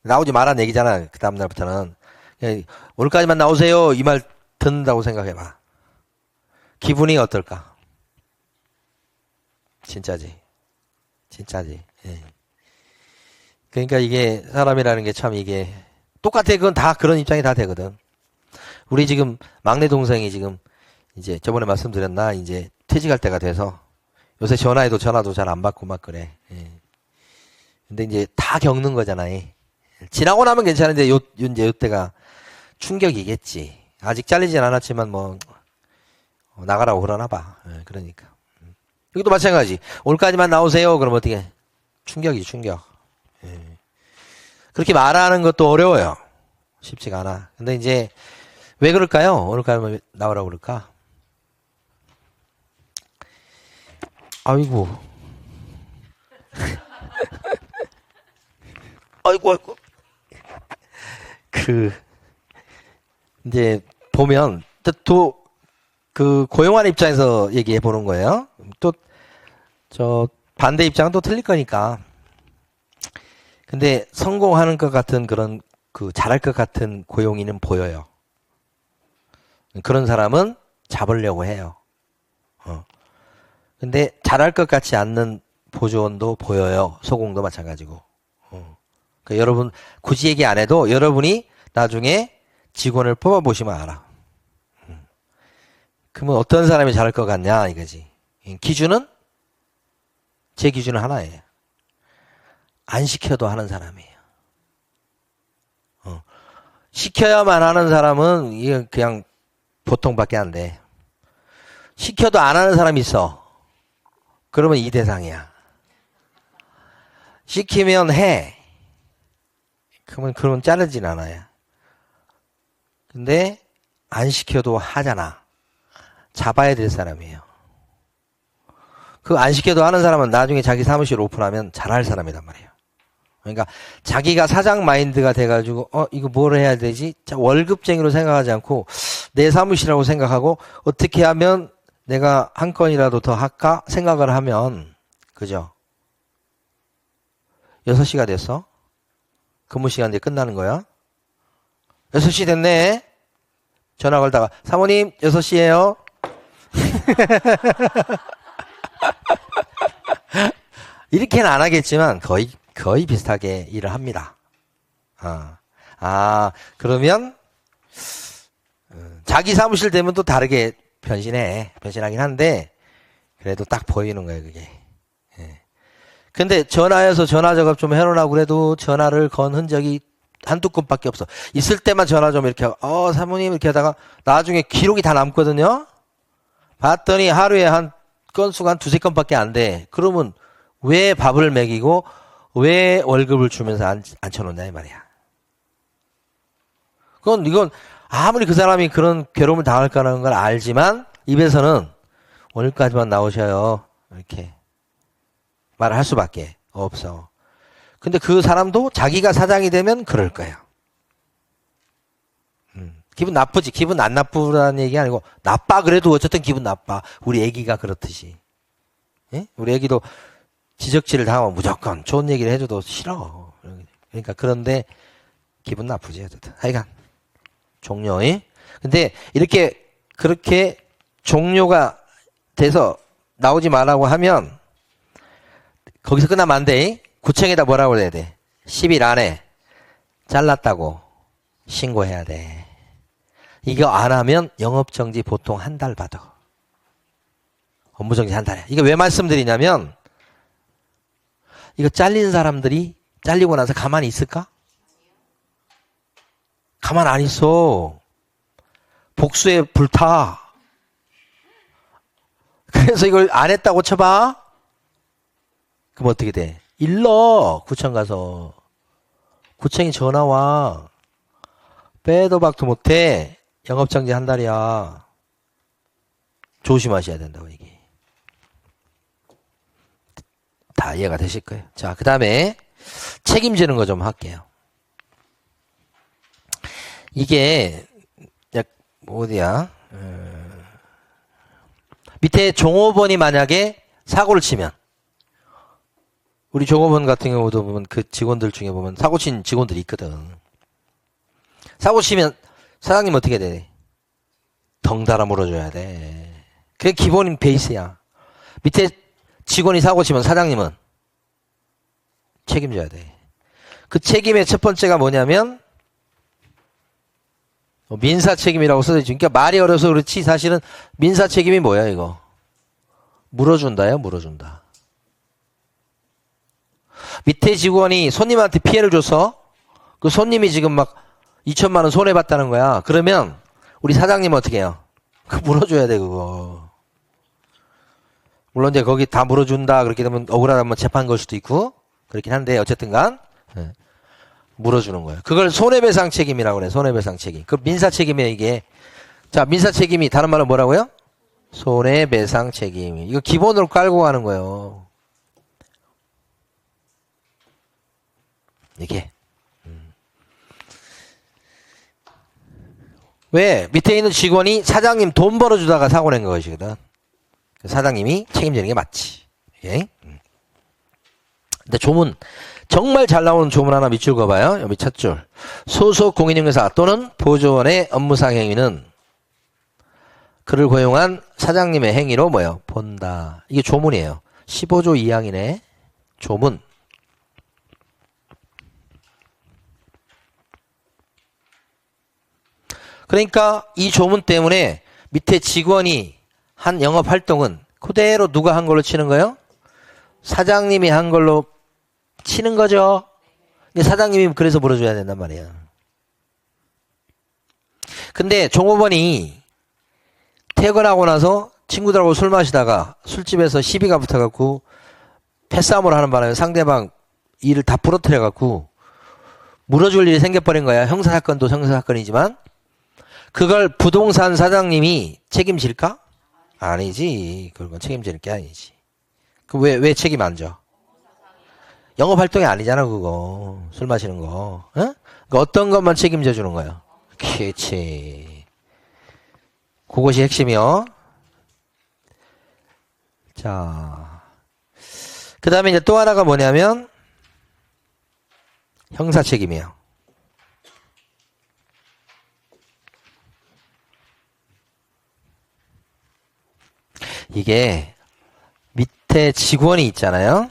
[SPEAKER 1] 나오지 마라는 얘기잖아. 그 다음 날부터는 오늘까지만 나오세요 이 말 듣는다고 생각해봐. 기분이 어떨까? 진짜지. 예. 그러니까 이게 사람이라는 게 참 이게 똑같아. 그건 다 그런 입장이 다 되거든. 우리 지금 막내 동생이 지금 이제 저번에 말씀드렸나 이제 퇴직할 때가 돼서 요새 전화도 잘 안 받고 막 그래. 예. 근데 이제 다 겪는 거잖아. 지나고 나면 괜찮은데 이제 요때가 충격이겠지. 아직 잘리진 않았지만 뭐 나가라고 그러나 봐. 예, 그러니까. 여기도 마찬가지. 오늘까지만 나오세요. 그럼 어떻게? 충격이지, 충격. 예. 그렇게 말하는 것도 어려워요. 쉽지가 않아. 근데 이제 왜 그럴까요? 오늘까지만 나오라고 그럴까? 아이고. 아이고. 이제 보면 그 고용하는 입장에서 얘기해 보는 거예요. 또 반대 입장은 또 틀릴 거니까. 근데 성공하는 것 같은 그런 잘할 것 같은 고용인은 보여요. 그런 사람은 잡으려고 해요. 근데 잘할 것 같지 않는 보조원도 보여요. 소공도 마찬가지고. 그러니까 여러분 굳이 얘기 안 해도 여러분이 나중에 직원을 뽑아보시면 알아. 그러면 어떤 사람이 잘할 것 같냐 이거지. 기준은 제 기준은 하나예요. 안 시켜도 하는 사람이에요. 시켜야만 하는 사람은 이게 그냥 보통밖에 안 돼. 시켜도 안 하는 사람이 있어. 그러면 이 대상이야. 시키면 해. 그러면 자르진 않아요. 근데 안 시켜도 하잖아. 잡아야 될 사람이에요. 그 안 시켜도 하는 사람은 나중에 자기 사무실 오픈하면 잘할 사람이란 말이에요. 그러니까 자기가 사장 마인드가 돼가지고 이거 뭘 해야 되지? 월급쟁이로 생각하지 않고 내 사무실이라고 생각하고 어떻게 하면 내가 한 건이라도 더 할까 생각을 하면 그죠? 6시가 됐어? 근무 시간 이제 끝나는 거야? 6시 됐네? 전화 걸다가 사모님 6시에요? 이렇게는 안 하겠지만 거의 비슷하게 일을 합니다. 그러면 자기 사무실 되면 또 다르게 변신하긴 한데 그래도 딱 보이는 거예요 그게. 근데 전화해서 전화 작업 좀 해놓으라고 그래도 전화를 건 흔적이 한두 건밖에 없어. 있을 때만 전화 좀 이렇게 하고 사모님 이렇게 하다가 나중에 기록이 다 남거든요. 봤더니 하루에 한 건수가 한 두세 건밖에 안 돼. 그러면 왜 밥을 먹이고 왜 월급을 주면서 앉혀놓냐 이 말이야. 이건 아무리 그 사람이 그런 괴로움을 당할까라는 걸 알지만 입에서는 오늘까지만 나오셔요 이렇게 말을 할 수밖에 없어. 근데 그 사람도 자기가 사장이 되면 그럴 거예요. 기분 나쁘지. 기분 안 나쁘다는 얘기 아니고 나빠 그래도 어쨌든 기분 나빠. 우리 애기가 그렇듯이. 예? 우리 애기도 지적질을 당하면 무조건 좋은 얘기를 해줘도 싫어. 그러니까 그런데 기분 나쁘지 어쨌든. 하여간 종료. 근데 그렇게 종료가 돼서 나오지 말라고 하면 거기서 끝나면 안 돼. 구청에다 뭐라고 해야 돼? 10일 안에 잘랐다고 신고해야 돼. 이거 안 하면 영업정지 보통 한 달 받아. 업무정지 한 달이야. 이거 왜 말씀드리냐면 이거 잘린 사람들이 잘리고 나서 가만히 있을까? 가만 안 있어. 복수에 불타. 그래서 이걸 안 했다고 쳐봐? 그럼 어떻게 돼? 일러. 구청 가서. 구청이 전화 와. 빼도 박도 못해. 영업정지 한 달이야. 조심하셔야 된다고 이게. 다 이해가 되실 거예요. 자, 그 다음에 책임지는 거 좀 할게요. 이게 어디야? 밑에 종업원이 만약에 사고를 치면 우리 종업원 같은 경우도 보면 그 직원들 중에 보면 사고 친 직원들이 있거든. 사고 치면 사장님 어떻게 돼? 덩달아 물어줘야 돼. 그게 기본인 베이스야. 밑에 직원이 사고 치면 사장님은 책임져야 돼. 그 책임의 첫 번째가 뭐냐면 민사 책임이라고 써져 있죠. 그러니까 말이 어려서 그렇지 사실은 민사 책임이 뭐야 이거? 물어준다요, 물어준다. 밑에 직원이 손님한테 피해를 줘서 그 손님이 지금 막 2천만 원 손해봤다는 거야. 그러면 우리 사장님은 어떻게 해요? 그거 물어줘야 돼 그거. 물론 이제 거기 다 물어준다 그렇게 되면 억울하다면 재판 걸 수도 있고 그렇긴 한데 어쨌든간 물어주는 거예요. 그걸 손해배상 책임이라고 그래. 손해배상 책임. 그 민사 책임이에요 이게. 자, 민사 책임이 다른 말로 뭐라고요? 손해배상 책임. 이거 기본으로 깔고 가는 거예요. 이게. 왜? 밑에 있는 직원이 사장님 돈 벌어주다가 사고 낸 것이거든. 사장님이 책임지는 게 맞지. 예? 근데 조문. 정말 잘 나오는 조문 하나 밑줄 그어봐요. 여기 첫 줄. 소속 공인중개사 또는 보조원의 업무상 행위는 그를 고용한 사장님의 행위로 뭐예요? 본다. 이게 조문이에요. 15조 2항이네. 조문. 그러니까 이 조문 때문에 밑에 직원이 한 영업 활동은 그대로 누가 한 걸로 치는 거예요? 사장님이 한 걸로 치는 거죠. 근데 사장님이 그래서 물어줘야 된단 말이야. 근데 종업원이 퇴근하고 나서 친구들하고 술 마시다가 술집에서 시비가 붙어갖고 패싸움을 하는 바람에 상대방 일을 다 부러뜨려갖고 물어줄 일이 생겨버린 거야. 형사사건도 형사사건이지만 그걸 부동산 사장님이 책임질까? 아니지. 그건 책임질 게 아니지. 왜 책임 안 져? 영업활동이 아니잖아, 그거. 술 마시는 거. 어? 어떤 것만 책임져 주는 거야. 그치. 그것이 핵심이요. 자. 그 다음에 이제 또 하나가 뭐냐면, 형사 책임이에요. 이게 밑에 직원이 있잖아요.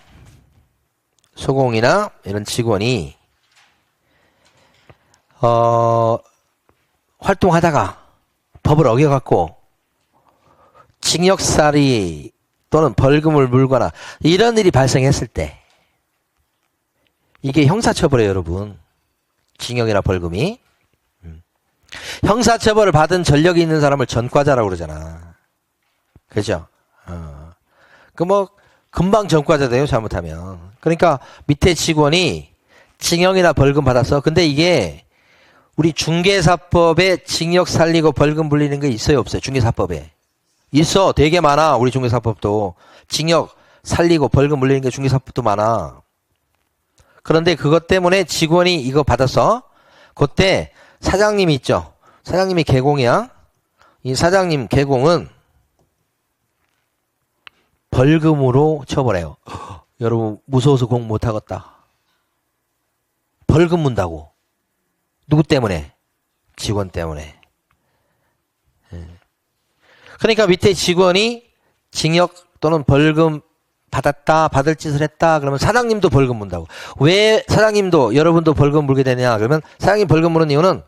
[SPEAKER 1] 소공이나 이런 직원이 활동하다가 법을 어겨갖고 징역살이 또는 벌금을 물거나 이런 일이 발생했을 때 이게 형사처벌이에요, 여러분. 징역이나 벌금이. 형사처벌을 받은 전력이 있는 사람을 전과자라고 그러잖아. 그죠? 금방 전과자 돼요, 잘못하면. 그러니까 밑에 직원이 징역이나 벌금 받았어. 근데 이게 우리 중개사법에 징역 살리고 벌금 물리는 게 있어요, 없어요? 중개사법에. 있어. 되게 많아. 우리 중개사법도. 징역 살리고 벌금 물리는 게 중개사법도 많아. 그런데 그것 때문에 직원이 이거 받았어. 그때 사장님이 있죠. 사장님이 개공이야. 이 사장님 개공은 벌금으로 처벌해요. 여러분 무서워서 공 못하겠다. 벌금 문다고. 누구 때문에? 직원 때문에. 그러니까 밑에 직원이 징역 또는 벌금 받았다, 받을 짓을 했다, 그러면 사장님도 벌금 문다고. 왜 사장님도, 여러분도 벌금 물게 되냐? 그러면 사장님 벌금 무는 이유는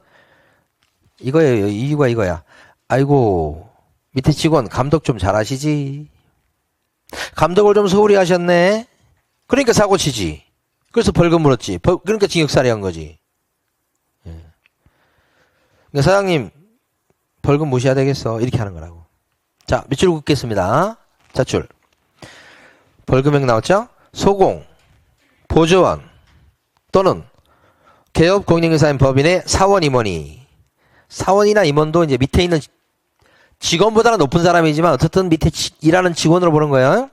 [SPEAKER 1] 이거예요. 이유가 이거야. 아이고, 밑에 직원 감독 좀 잘하시지. 감독을 좀 소홀히 하셨네. 그러니까 사고 치지. 그래서 벌금 물었지. 그러니까 징역살이 한 거지. 그러니까 사장님 벌금 무시해야 되겠어. 이렇게 하는 거라고. 자, 밑줄 긋겠습니다. 자출. 벌금액 나왔죠? 소공, 보조원 또는 개업 공인중개사인 법인의 사원 임원이. 사원이나 임원도 이제 밑에 있는 직원보다는 높은 사람이지만 어쨌든 밑에 일하는 직원으로 보는 거예요.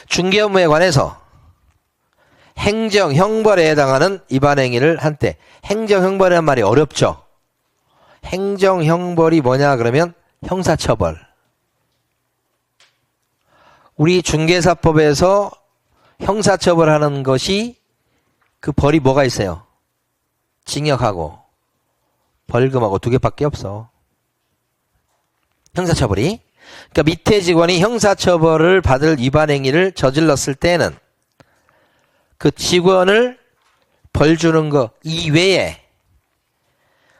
[SPEAKER 1] 중개 업무에 관해서 행정 형벌에 해당하는 위반 행위를 한 때. 행정 형벌이라는 말이 어렵죠. 행정 형벌이 뭐냐 그러면 형사처벌. 우리 중개사법에서 형사처벌하는 것이 그 벌이 뭐가 있어요? 징역하고 벌금하고 두 개밖에 없어. 형사처벌이. 그러니까 밑에 직원이 형사처벌을 받을 위반 행위를 저질렀을 때는 그 직원을 벌 주는 거 이외에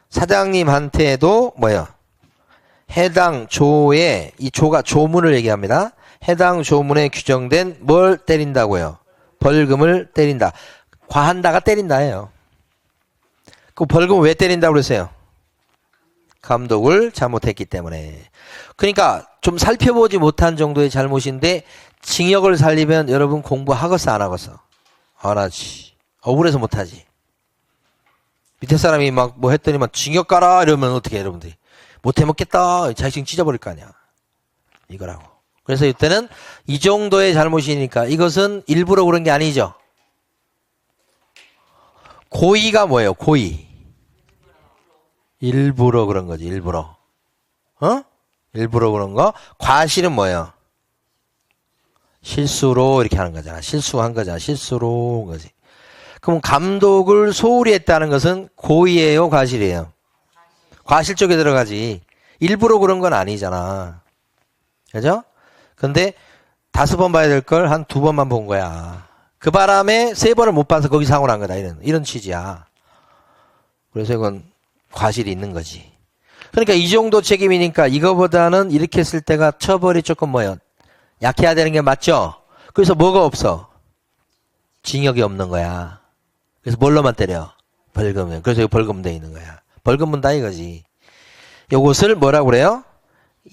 [SPEAKER 1] 사장님한테도 뭐예요? 해당 조에, 이 조가 조문을 얘기합니다. 해당 조문에 규정된 뭘 때린다고요? 벌금을 때린다. 과한다가 때린다예요. 그 벌금을 왜 때린다고 그랬어요? 감독을 잘못했기 때문에. 그러니까 좀 살펴보지 못한 정도의 잘못인데 징역을 살리면 여러분 공부하겠어 안 하겠어? 안 하지. 억울해서 못하지. 밑에 사람이 막 뭐 했더니만 징역 가라 이러면 어떻게 해, 여러분들이? 못해 먹겠다. 자식 찢어버릴 거 아니야. 이거라고. 그래서 이때는 이 정도의 잘못이니까 이것은 일부러 그런 게 아니죠. 고의가 뭐예요? 고의. 일부러 그런 거지. 일부러. 일부러 그런 거. 과실은 뭐예요? 실수로 이렇게 하는 거잖아. 실수한 거잖아. 실수로 한 거지. 그럼 감독을 소홀히 했다는 것은 고의예요? 과실이에요? 과실 쪽에 들어가지. 일부러 그런 건 아니잖아. 그죠? 근데 5번 봐야 될 걸 한 2번만 본 거야. 그 바람에 3번을 못 봐서 거기 사고 난 거다. 이런 취지야. 그래서 이건 과실이 있는 거지. 그러니까 이 정도 책임이니까 이거보다는 이렇게 했을 때가 처벌이 조금 뭐예요? 약해야 되는 게 맞죠? 그래서 뭐가 없어? 징역이 없는 거야. 그래서 뭘로만 때려? 벌금이야. 그래서 여기 벌금 돼 있는 거야. 벌금 문다 이거지. 요것을 뭐라고 그래요?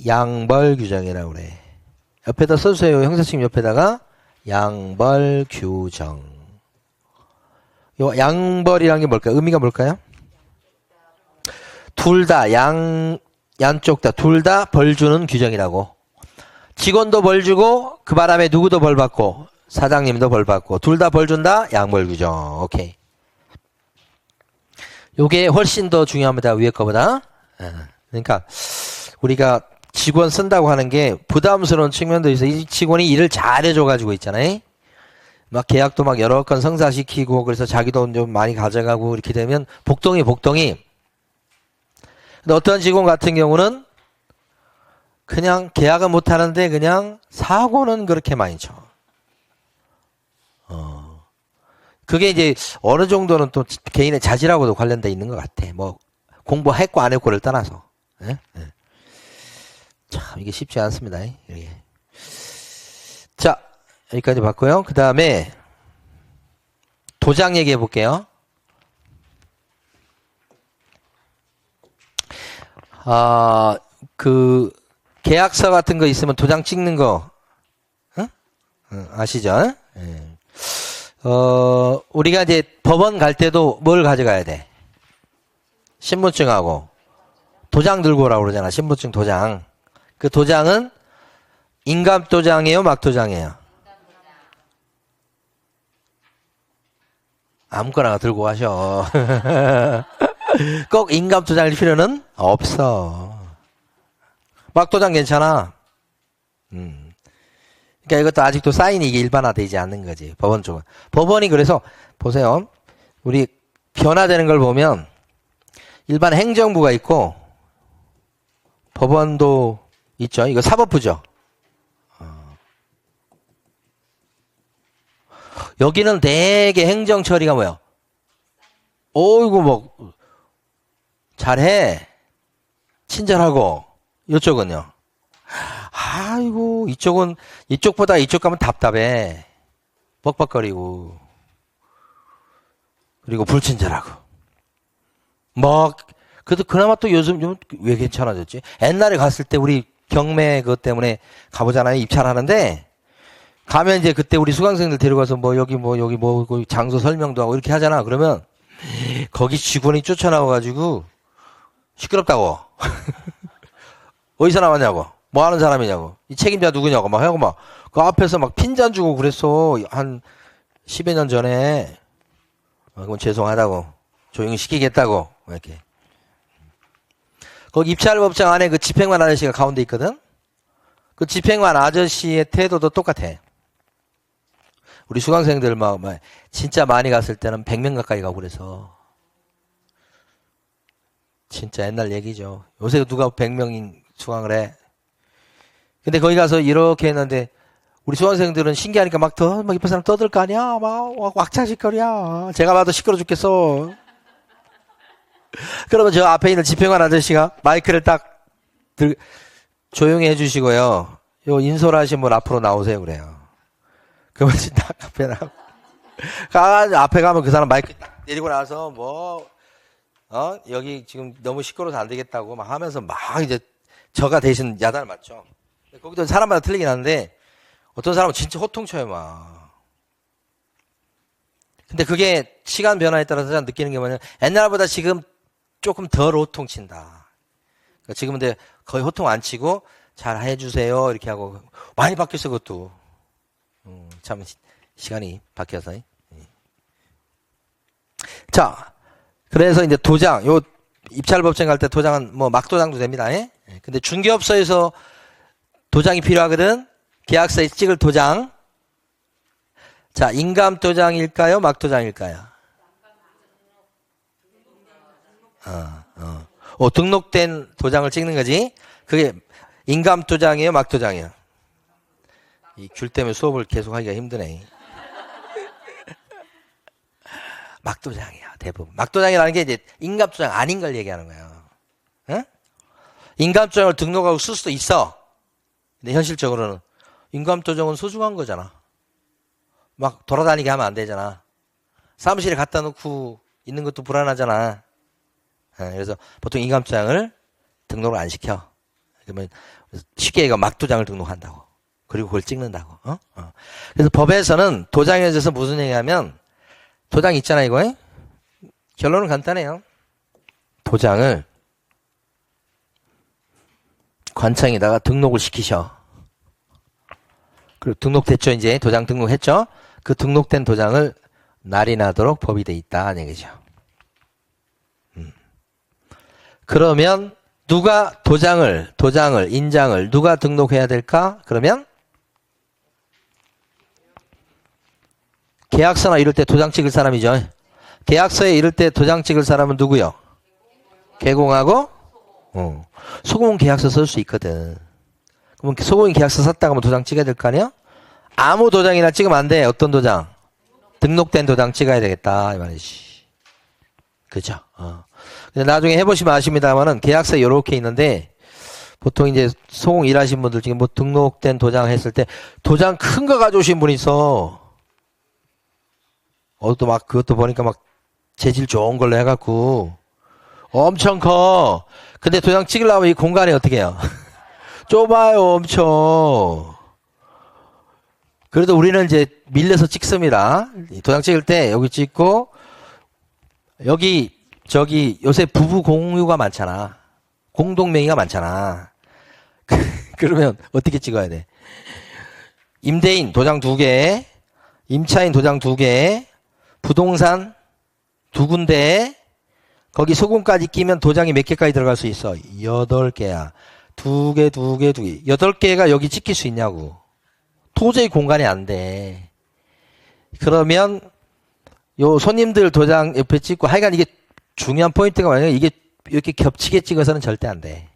[SPEAKER 1] 양벌 규정이라고 그래. 옆에다 써주세요. 형사칙 옆에다가 양벌 규정. 요 양벌이란 게 뭘까요? 의미가 뭘까요? 둘 다 양쪽 다 둘 다 벌 주는 규정이라고. 직원도 벌 주고 그 바람에 누구도 벌 받고 사장님도 벌 받고 둘 다 벌 준다. 양벌 규정. 오케이. 요게 훨씬 더 중요합니다. 위에 거보다. 그러니까 우리가 직원 쓴다고 하는 게 부담스러운 측면도 있어요. 이 직원이 일을 잘해줘 가지고 있잖아요. 막 계약도 막 여러 건 성사시키고 그래서 자기 돈 좀 많이 가져가고 이렇게 되면 복덩이. 근데 어떤 직원 같은 경우는 그냥 계약은 못 하는데 그냥 사고는 그렇게 많이 쳐. 그게 이제 어느 정도는 또 개인의 자질하고도 관련돼 있는 것 같아. 뭐 공부했고 안 했고를 떠나서. 예? 예. 참 이게 쉽지 않습니다. 이게. 자 여기까지 봤고요. 그 다음에 도장 얘기해 볼게요. 그 계약서 같은 거 있으면 도장 찍는 거 아시죠? 예. 우리가 이제 법원 갈 때도 뭘 가져가야 돼? 신분증하고 도장 들고 오라고 그러잖아. 신분증 도장. 그 도장은 인감 도장이에요? 막 도장이에요? 아무거나 들고 가셔. 꼭 인감 도장일 필요는 없어. 막 도장 괜찮아. 그러니까 이것도 아직도 사인이 이게 일반화되지 않는 거지. 법원 쪽은. 법원이 그래서 보세요. 우리 변화되는 걸 보면 일반 행정부가 있고 법원도 있죠. 이거 사법부죠. 여기는 되게 행정 처리가 뭐야? 어이구 뭐 잘해. 친절하고. 이쪽은요. 아이고 이쪽은 이쪽보다 이쪽 가면 답답해. 뻑뻑거리고. 그리고 불친절하고. 막 그래도 그나마 또 요즘 좀 왜 괜찮아졌지? 옛날에 갔을 때 우리 경매 그것 때문에 가보잖아요. 입찰하는데 가면 이제 그때 우리 수강생들 데려가서 뭐 여기 장소 설명도 하고 이렇게 하잖아. 그러면 거기 직원이 쫓아나와가지고 시끄럽다고. 어디서 나왔냐고. 뭐 하는 사람이냐고. 이 책임자 누구냐고. 막 하고 막 그 앞에서 막 핀잔 주고 그랬어. 한 10여 년 전에. 그건 죄송하다고. 조용히 시키겠다고. 이렇게. 거기 입찰법정 안에 그 집행관 아저씨가 가운데 있거든. 그 집행관 아저씨의 태도도 똑같아. 우리 수강생들 막 진짜 많이 갔을 때는 100명 가까이 가고 그래서. 진짜 옛날 얘기죠. 요새 누가 100명인 수강을 해. 근데 거기 가서 이렇게 했는데 우리 수강생들은 신기하니까 막 옆에 사람 떠들 거 아니야. 막 왁자지껄이야. 제가 봐도 시끄러 죽겠어. 그러면 저 앞에 있는 집행관 아저씨가 마이크를 딱 조용히 해주시고요. 요 인솔하신 분 앞으로 나오세요 그래요. 그러면 딱 앞에 앞에 가면 그 사람 마이크 딱 내리고 나서 여기 지금 너무 시끄러워서 안 되겠다고 막 하면서 막 이제 저가 대신 야단을 맞죠. 거기도 사람마다 틀리긴 한데 어떤 사람은 진짜 호통쳐요 막. 근데 그게 시간 변화에 따라서 느끼는 게 뭐냐면 옛날보다 지금 조금 덜 호통친다. 그러니까 지금은 근데 거의 호통 안 치고 잘 해주세요 이렇게 하고 많이 바뀌었어 그것도. 참 시간이 바뀌어서. 자, 그래서 이제 도장, 요 입찰법정 갈 때 도장은 뭐 막도장도 됩니다. 근데 중개업소에서 도장이 필요하거든. 계약서에 찍을 도장. 자, 인감 도장일까요? 막 도장일까요? 등록된 도장을 찍는 거지. 그게 인감 도장이에요, 막 도장이에요? 이 귤 때문에 수업을 계속 하기가 힘드네. 막도장이야, 대부분. 막도장이라는 게 이제 인감도장 아닌 걸 얘기하는 거예요. 응? 인감도장을 등록하고 쓸 수도 있어. 근데 현실적으로는 인감도장은 소중한 거잖아. 막 돌아다니게 하면 안 되잖아. 사무실에 갖다 놓고 있는 것도 불안하잖아. 그래서 보통 인감장을 등록을 안 시켜. 그러면 쉽게 얘기하면 막도장을 등록한다고. 그리고 그걸 찍는다고. 그래서 법에서는 도장에 대해서 무슨 얘기하면 도장 있잖아 이거. 결론은 간단해요. 도장을 관청에다가 등록을 시키셔. 그리고 등록됐죠 이제 도장 등록했죠. 그 등록된 도장을 날인하도록 법이 돼 있다는 얘기죠. 그러면 누가 도장을 인장을 누가 등록해야 될까? 그러면 계약서나 이럴 때 도장 찍을 사람이죠. 계약서에 이럴 때 도장 찍을 사람은 누구요? 개공하고 소공인 계약서 쓸 수 있거든. 그럼 소공인 계약서 썼다가 뭐 도장 찍어야 될 거 아니야? 아무 도장이나 찍으면 안 돼. 어떤 도장? 등록된 도장 찍어야 되겠다 이 말이지. 그죠? 근데 나중에 해보시면 아십니다만은 계약서에 이렇게 있는데 보통 이제 소공 일하신 분들 중에 뭐 등록된 도장 했을 때 도장 큰 거 가져오신 분이 있어. 또 막 그것도 보니까 막 재질 좋은 걸로 해갖고 엄청 커. 근데 도장 찍으려면 이 공간이 어떻게 해요? 좁아요, 엄청. 그래도 우리는 이제 밀려서 찍습니다. 도장 찍을 때 여기 찍고 여기 저기 요새 부부 공유가 많잖아. 공동명의가 많잖아. 그러면 어떻게 찍어야 돼? 임대인 도장 2개, 임차인 도장 2개, 부동산 2군데, 거기 소금까지 끼면 도장이 몇 개까지 들어갈 수 있어? 8개야. 2개, 2개, 2개. 8개가 여기 찍힐 수 있냐고. 도저히 공간이 안 돼. 그러면 요 손님들 도장 옆에 찍고 하여간 이게 중요한 포인트가 뭐냐면 이게 이렇게 겹치게 찍어서는 절대 안 돼.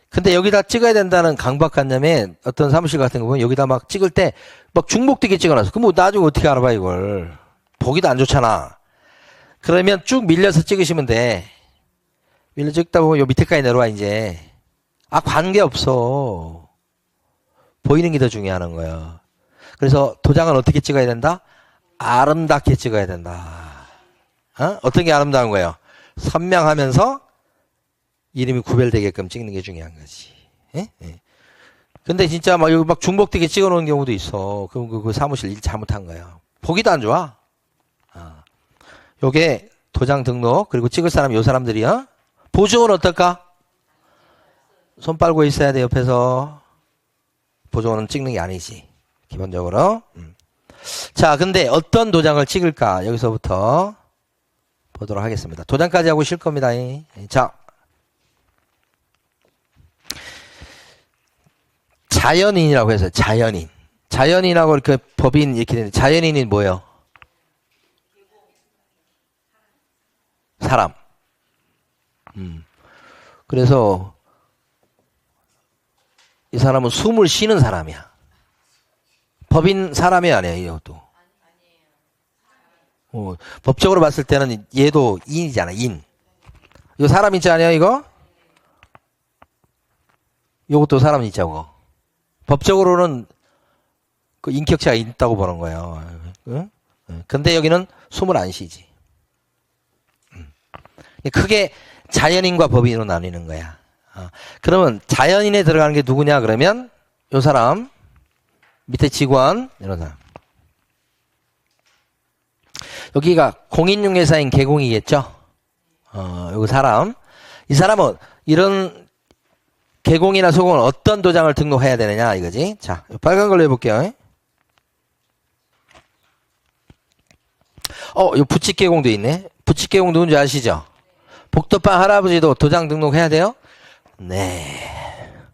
[SPEAKER 1] 근데 여기다 찍어야 된다는 강박관념에 어떤 사무실 같은 거 보면 여기다 막 찍을 때 막 중복되게 찍어놨어. 그럼 뭐 나중에 어떻게 알아봐 이걸. 보기도 안 좋잖아. 그러면 쭉 밀려서 찍으시면 돼. 밀려 찍다 보면 요 밑에까지 내려와 이제. 관계없어. 보이는 게 더 중요한 거야. 그래서 도장은 어떻게 찍어야 된다? 아름답게 찍어야 된다. 어떤 게 아름다운 거예요? 선명하면서 이름이 구별되게끔 찍는 게 중요한 거지. 예? 예. 근데 진짜 막 여기 막 중복되게 찍어 놓은 경우도 있어. 그럼 그 사무실 일 잘못한 거야. 보기도 안 좋아. 요게 도장 등록, 그리고 찍을 사람 요 사람들이야. 보증은 어떨까? 손 빨고 있어야 돼, 옆에서. 보증은 찍는 게 아니지. 기본적으로. 자, 근데 어떤 도장을 찍을까? 여기서부터 보도록 하겠습니다. 도장까지 하고 쉴 겁니다. 자. 자연인이라고 해서 자연인. 자연인하고 이렇게 법인 이렇게 되는데 자연인이 뭐예요? 사람. 그래서 이 사람은 숨을 쉬는 사람이야. 법인 사람이 아니에요, 이것도. 법적으로 봤을 때는 얘도 인이잖아, 인. 이거 사람 있지 않아요, 이거? 이것도 사람 있자고. 법적으로는 그 인격체가 있다고 보는 거예요. 응? 근데 여기는 숨을 안 쉬지. 크게 자연인과 법인으로 나뉘는 거야. 그러면 자연인에 들어가는 게 누구냐 그러면 요 사람 밑에 직원 이런 사람. 여기가 공인중개사인 개공이겠죠. 요 사람. 이 사람은 이런 개공이나 소공은 어떤 도장을 등록해야 되느냐 이거지. 자, 빨간 걸로 해볼게요. 요 부칙개공도 있네. 부칙개공 누군지 아시죠? 복덕방 할아버지도 도장 등록해야 돼요? 네.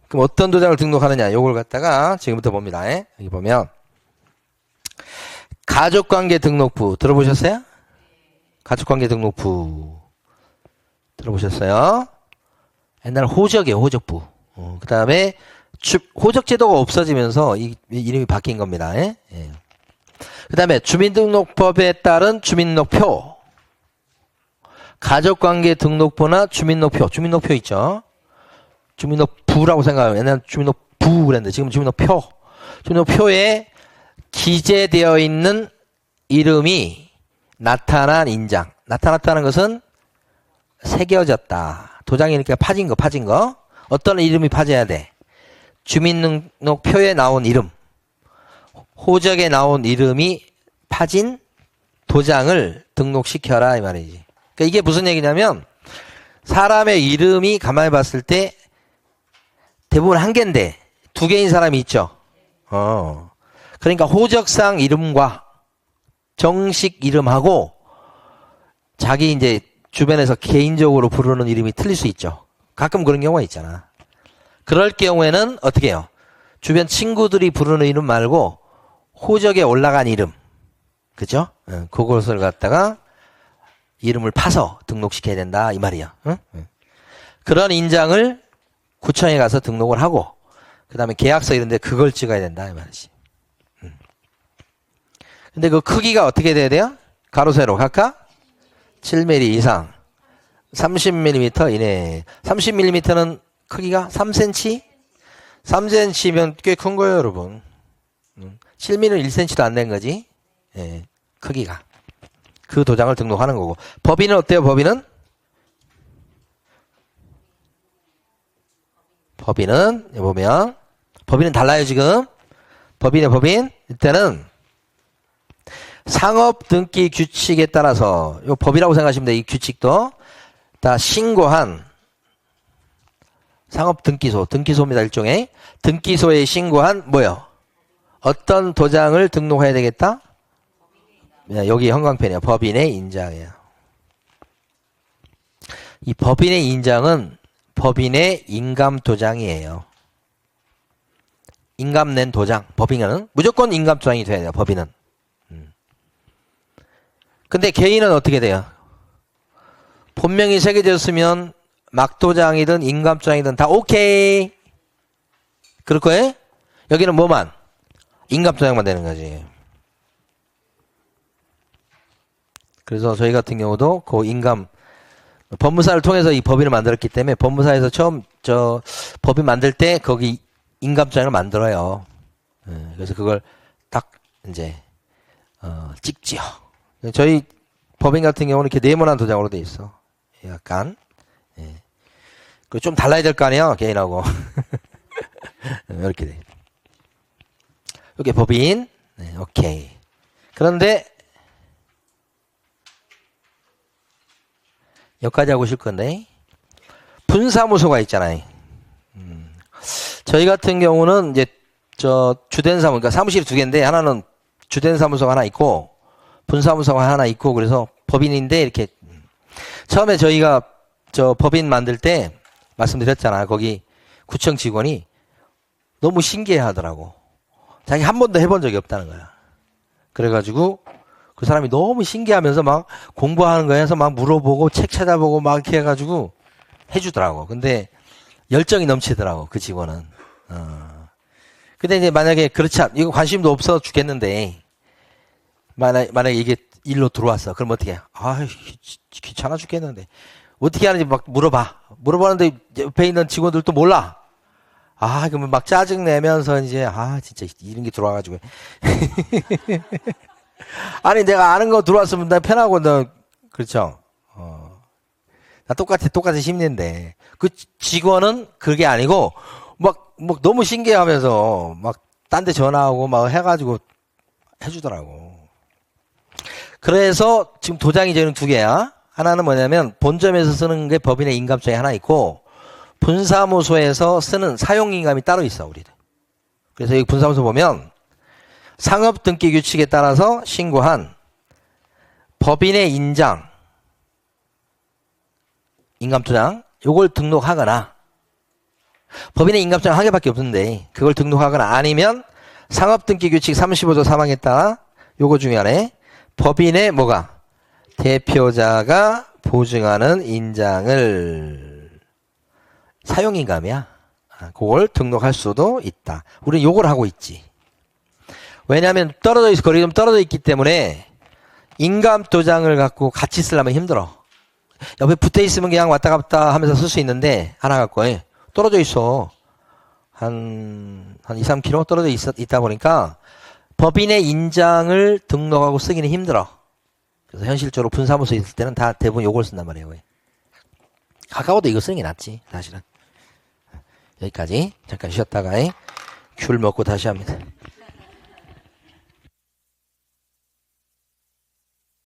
[SPEAKER 1] 그럼 어떤 도장을 등록하느냐 요걸 갖다가 지금부터 봅니다. 여기 보면 가족관계 등록부 들어보셨어요? 가족관계 등록부 들어보셨어요? 옛날 호적이에요, 호적부. 그 다음에 호적제도가 없어지면서 이 이름이 바뀐 겁니다. 예? 그 다음에 주민등록법에 따른 주민등록표, 가족관계 등록부나 주민등록표 있죠. 주민등록부라고 생각하면 옛날 주민등록부 그랬는데 지금 주민등록표에 기재되어 있는 이름이 나타난 인장. 나타났다는 것은 새겨졌다. 도장이니까 파진 거. 어떤 이름이 파져야 돼? 주민등록표에 나온 이름, 호적에 나온 이름이 파진 도장을 등록시켜라 이 말이지. 그러니까 이게 무슨 얘기냐면 사람의 이름이 가만히 봤을 때 대부분 한 개인데 두 개인 사람이 있죠. 그러니까 호적상 이름과 정식 이름하고 자기 이제 주변에서 개인적으로 부르는 이름이 틀릴 수 있죠. 가끔 그런 경우가 있잖아. 그럴 경우에는 어떻게 해요? 주변 친구들이 부르는 이름 말고 호적에 올라간 이름, 그죠? 그것을 갖다가 이름을 파서 등록시켜야 된다 이 말이야. 그런 인장을 구청에 가서 등록을 하고 그 다음에 계약서 이런 데 그걸 찍어야 된다 이 말이지. 근데 그 크기가 어떻게 돼야 돼요? 가로 세로 각각 7mm 이상 30mm 이내. 30mm는 크기가 3cm? 3cm면 꽤 큰 거예요 여러분. 7mm는 1cm도 안 된 거지. 예, 크기가. 그 도장을 등록하는 거고. 법인은 어때요? 법인은 보면 법인은 달라요 지금. 법인 이때는 상업등기 규칙에 따라서 이 법이라고 생각하시면 돼요. 이 규칙도 다 신고한 상업등기소, 등기소입니다. 일종의 등기소에 신고한 뭐요? 어떤 도장을 등록해야 되겠다? 여기 형광펜이에요. 법인의 인장이에요. 이 법인의 인장은 법인의 인감도장이에요. 인감낸 도장. 법인은 무조건 인감도장이 돼야 돼요. 법인은. 근데 개인은 어떻게 돼요? 본명이 새겨졌으면 막도장이든 인감도장이든 다 오케이. 그럴 거예요? 여기는 뭐만? 인감도장만 되는 거지. 그래서 저희 같은 경우도 그 법무사를 통해서 이 법인을 만들었기 때문에 법무사에서 처음 법인 만들 때 거기 인감도장을 만들어요. 그래서 그걸 딱 이제 찍지요. 저희 법인 같은 경우는 이렇게 네모난 도장으로 돼 있어. 약간. 그 좀 달라야 될 거 아니에요, 개인하고. 이렇게 돼. 이렇게 법인. 네, 오케이. 그런데 여기까지 하고 오실 건데 분사무소가 있잖아요. 저희 같은 경우는 이제 주된 사무, 그러니까 사무실이 두 개인데 하나는 주된 사무소가 하나 있고 분사무소가 하나 있고 그래서 법인인데 이렇게 처음에 저희가 법인 만들 때 말씀드렸잖아. 거기 구청 직원이 너무 신기해 하더라고. 자기 한 번도 해본 적이 없다는 거야. 그래가지고 그 사람이 너무 신기하면서 막 공부하는 거에서 막 물어보고 책 찾아보고 막 이렇게 해가지고 해주더라고. 근데 열정이 넘치더라고, 그 직원은. 근데 이제 만약에 이거 관심도 없어 죽겠는데, 만약에 이게 일로 들어왔어. 그럼 어떻게 해? 귀찮아 죽겠는데. 어떻게 하는지 막 물어보는데 옆에 있는 직원들도 몰라. 그러면 막 짜증내면서 이제, 진짜 이런 게 들어와가지고. 아니, 내가 아는 거 들어왔으면 나 편하고, 그렇죠? 나 똑같이 힘든데. 그 직원은 그게 아니고, 막 너무 신기해하면서, 막, 딴 데 전화하고, 막 해가지고, 해주더라고. 그래서, 지금 도장이 저는 두 개야. 하나는 뭐냐면, 본점에서 쓰는 게 법인의 인감장이 하나 있고, 분사무소에서 쓰는 사용인감이 따로 있어, 우리는. 그래서 여기 분사무소 보면, 상업등기 규칙에 따라서 신고한 법인의 인장, 인감도장, 요걸 등록하거나, 법인의 인감도장 한 개밖에 없는데, 그걸 등록하거나 아니면 상업등기 규칙 35조 3항에 따라 요거 중요하네. 법인의 대표자가 보증하는 인장을 사용인감이야. 그걸 등록할 수도 있다. 우리는 요걸 하고 있지. 왜냐하면 거리 좀 떨어져 있기 때문에 인감도장을 갖고 같이 쓰려면 힘들어. 옆에 붙어 있으면 그냥 왔다 갔다 하면서 쓸 수 있는데 하나 갖고 떨어져 있어. 한 2, 3km 떨어져 있다 보니까 법인의 인장을 등록하고 쓰기는 힘들어. 그래서 현실적으로 분사무소 있을 때는 다 대부분 요걸 쓴단 말이에요. 거의. 가까워도 이거 쓰는 게 낫지, 사실은. 여기까지 잠깐 쉬었다가 귤 먹고 다시 합니다.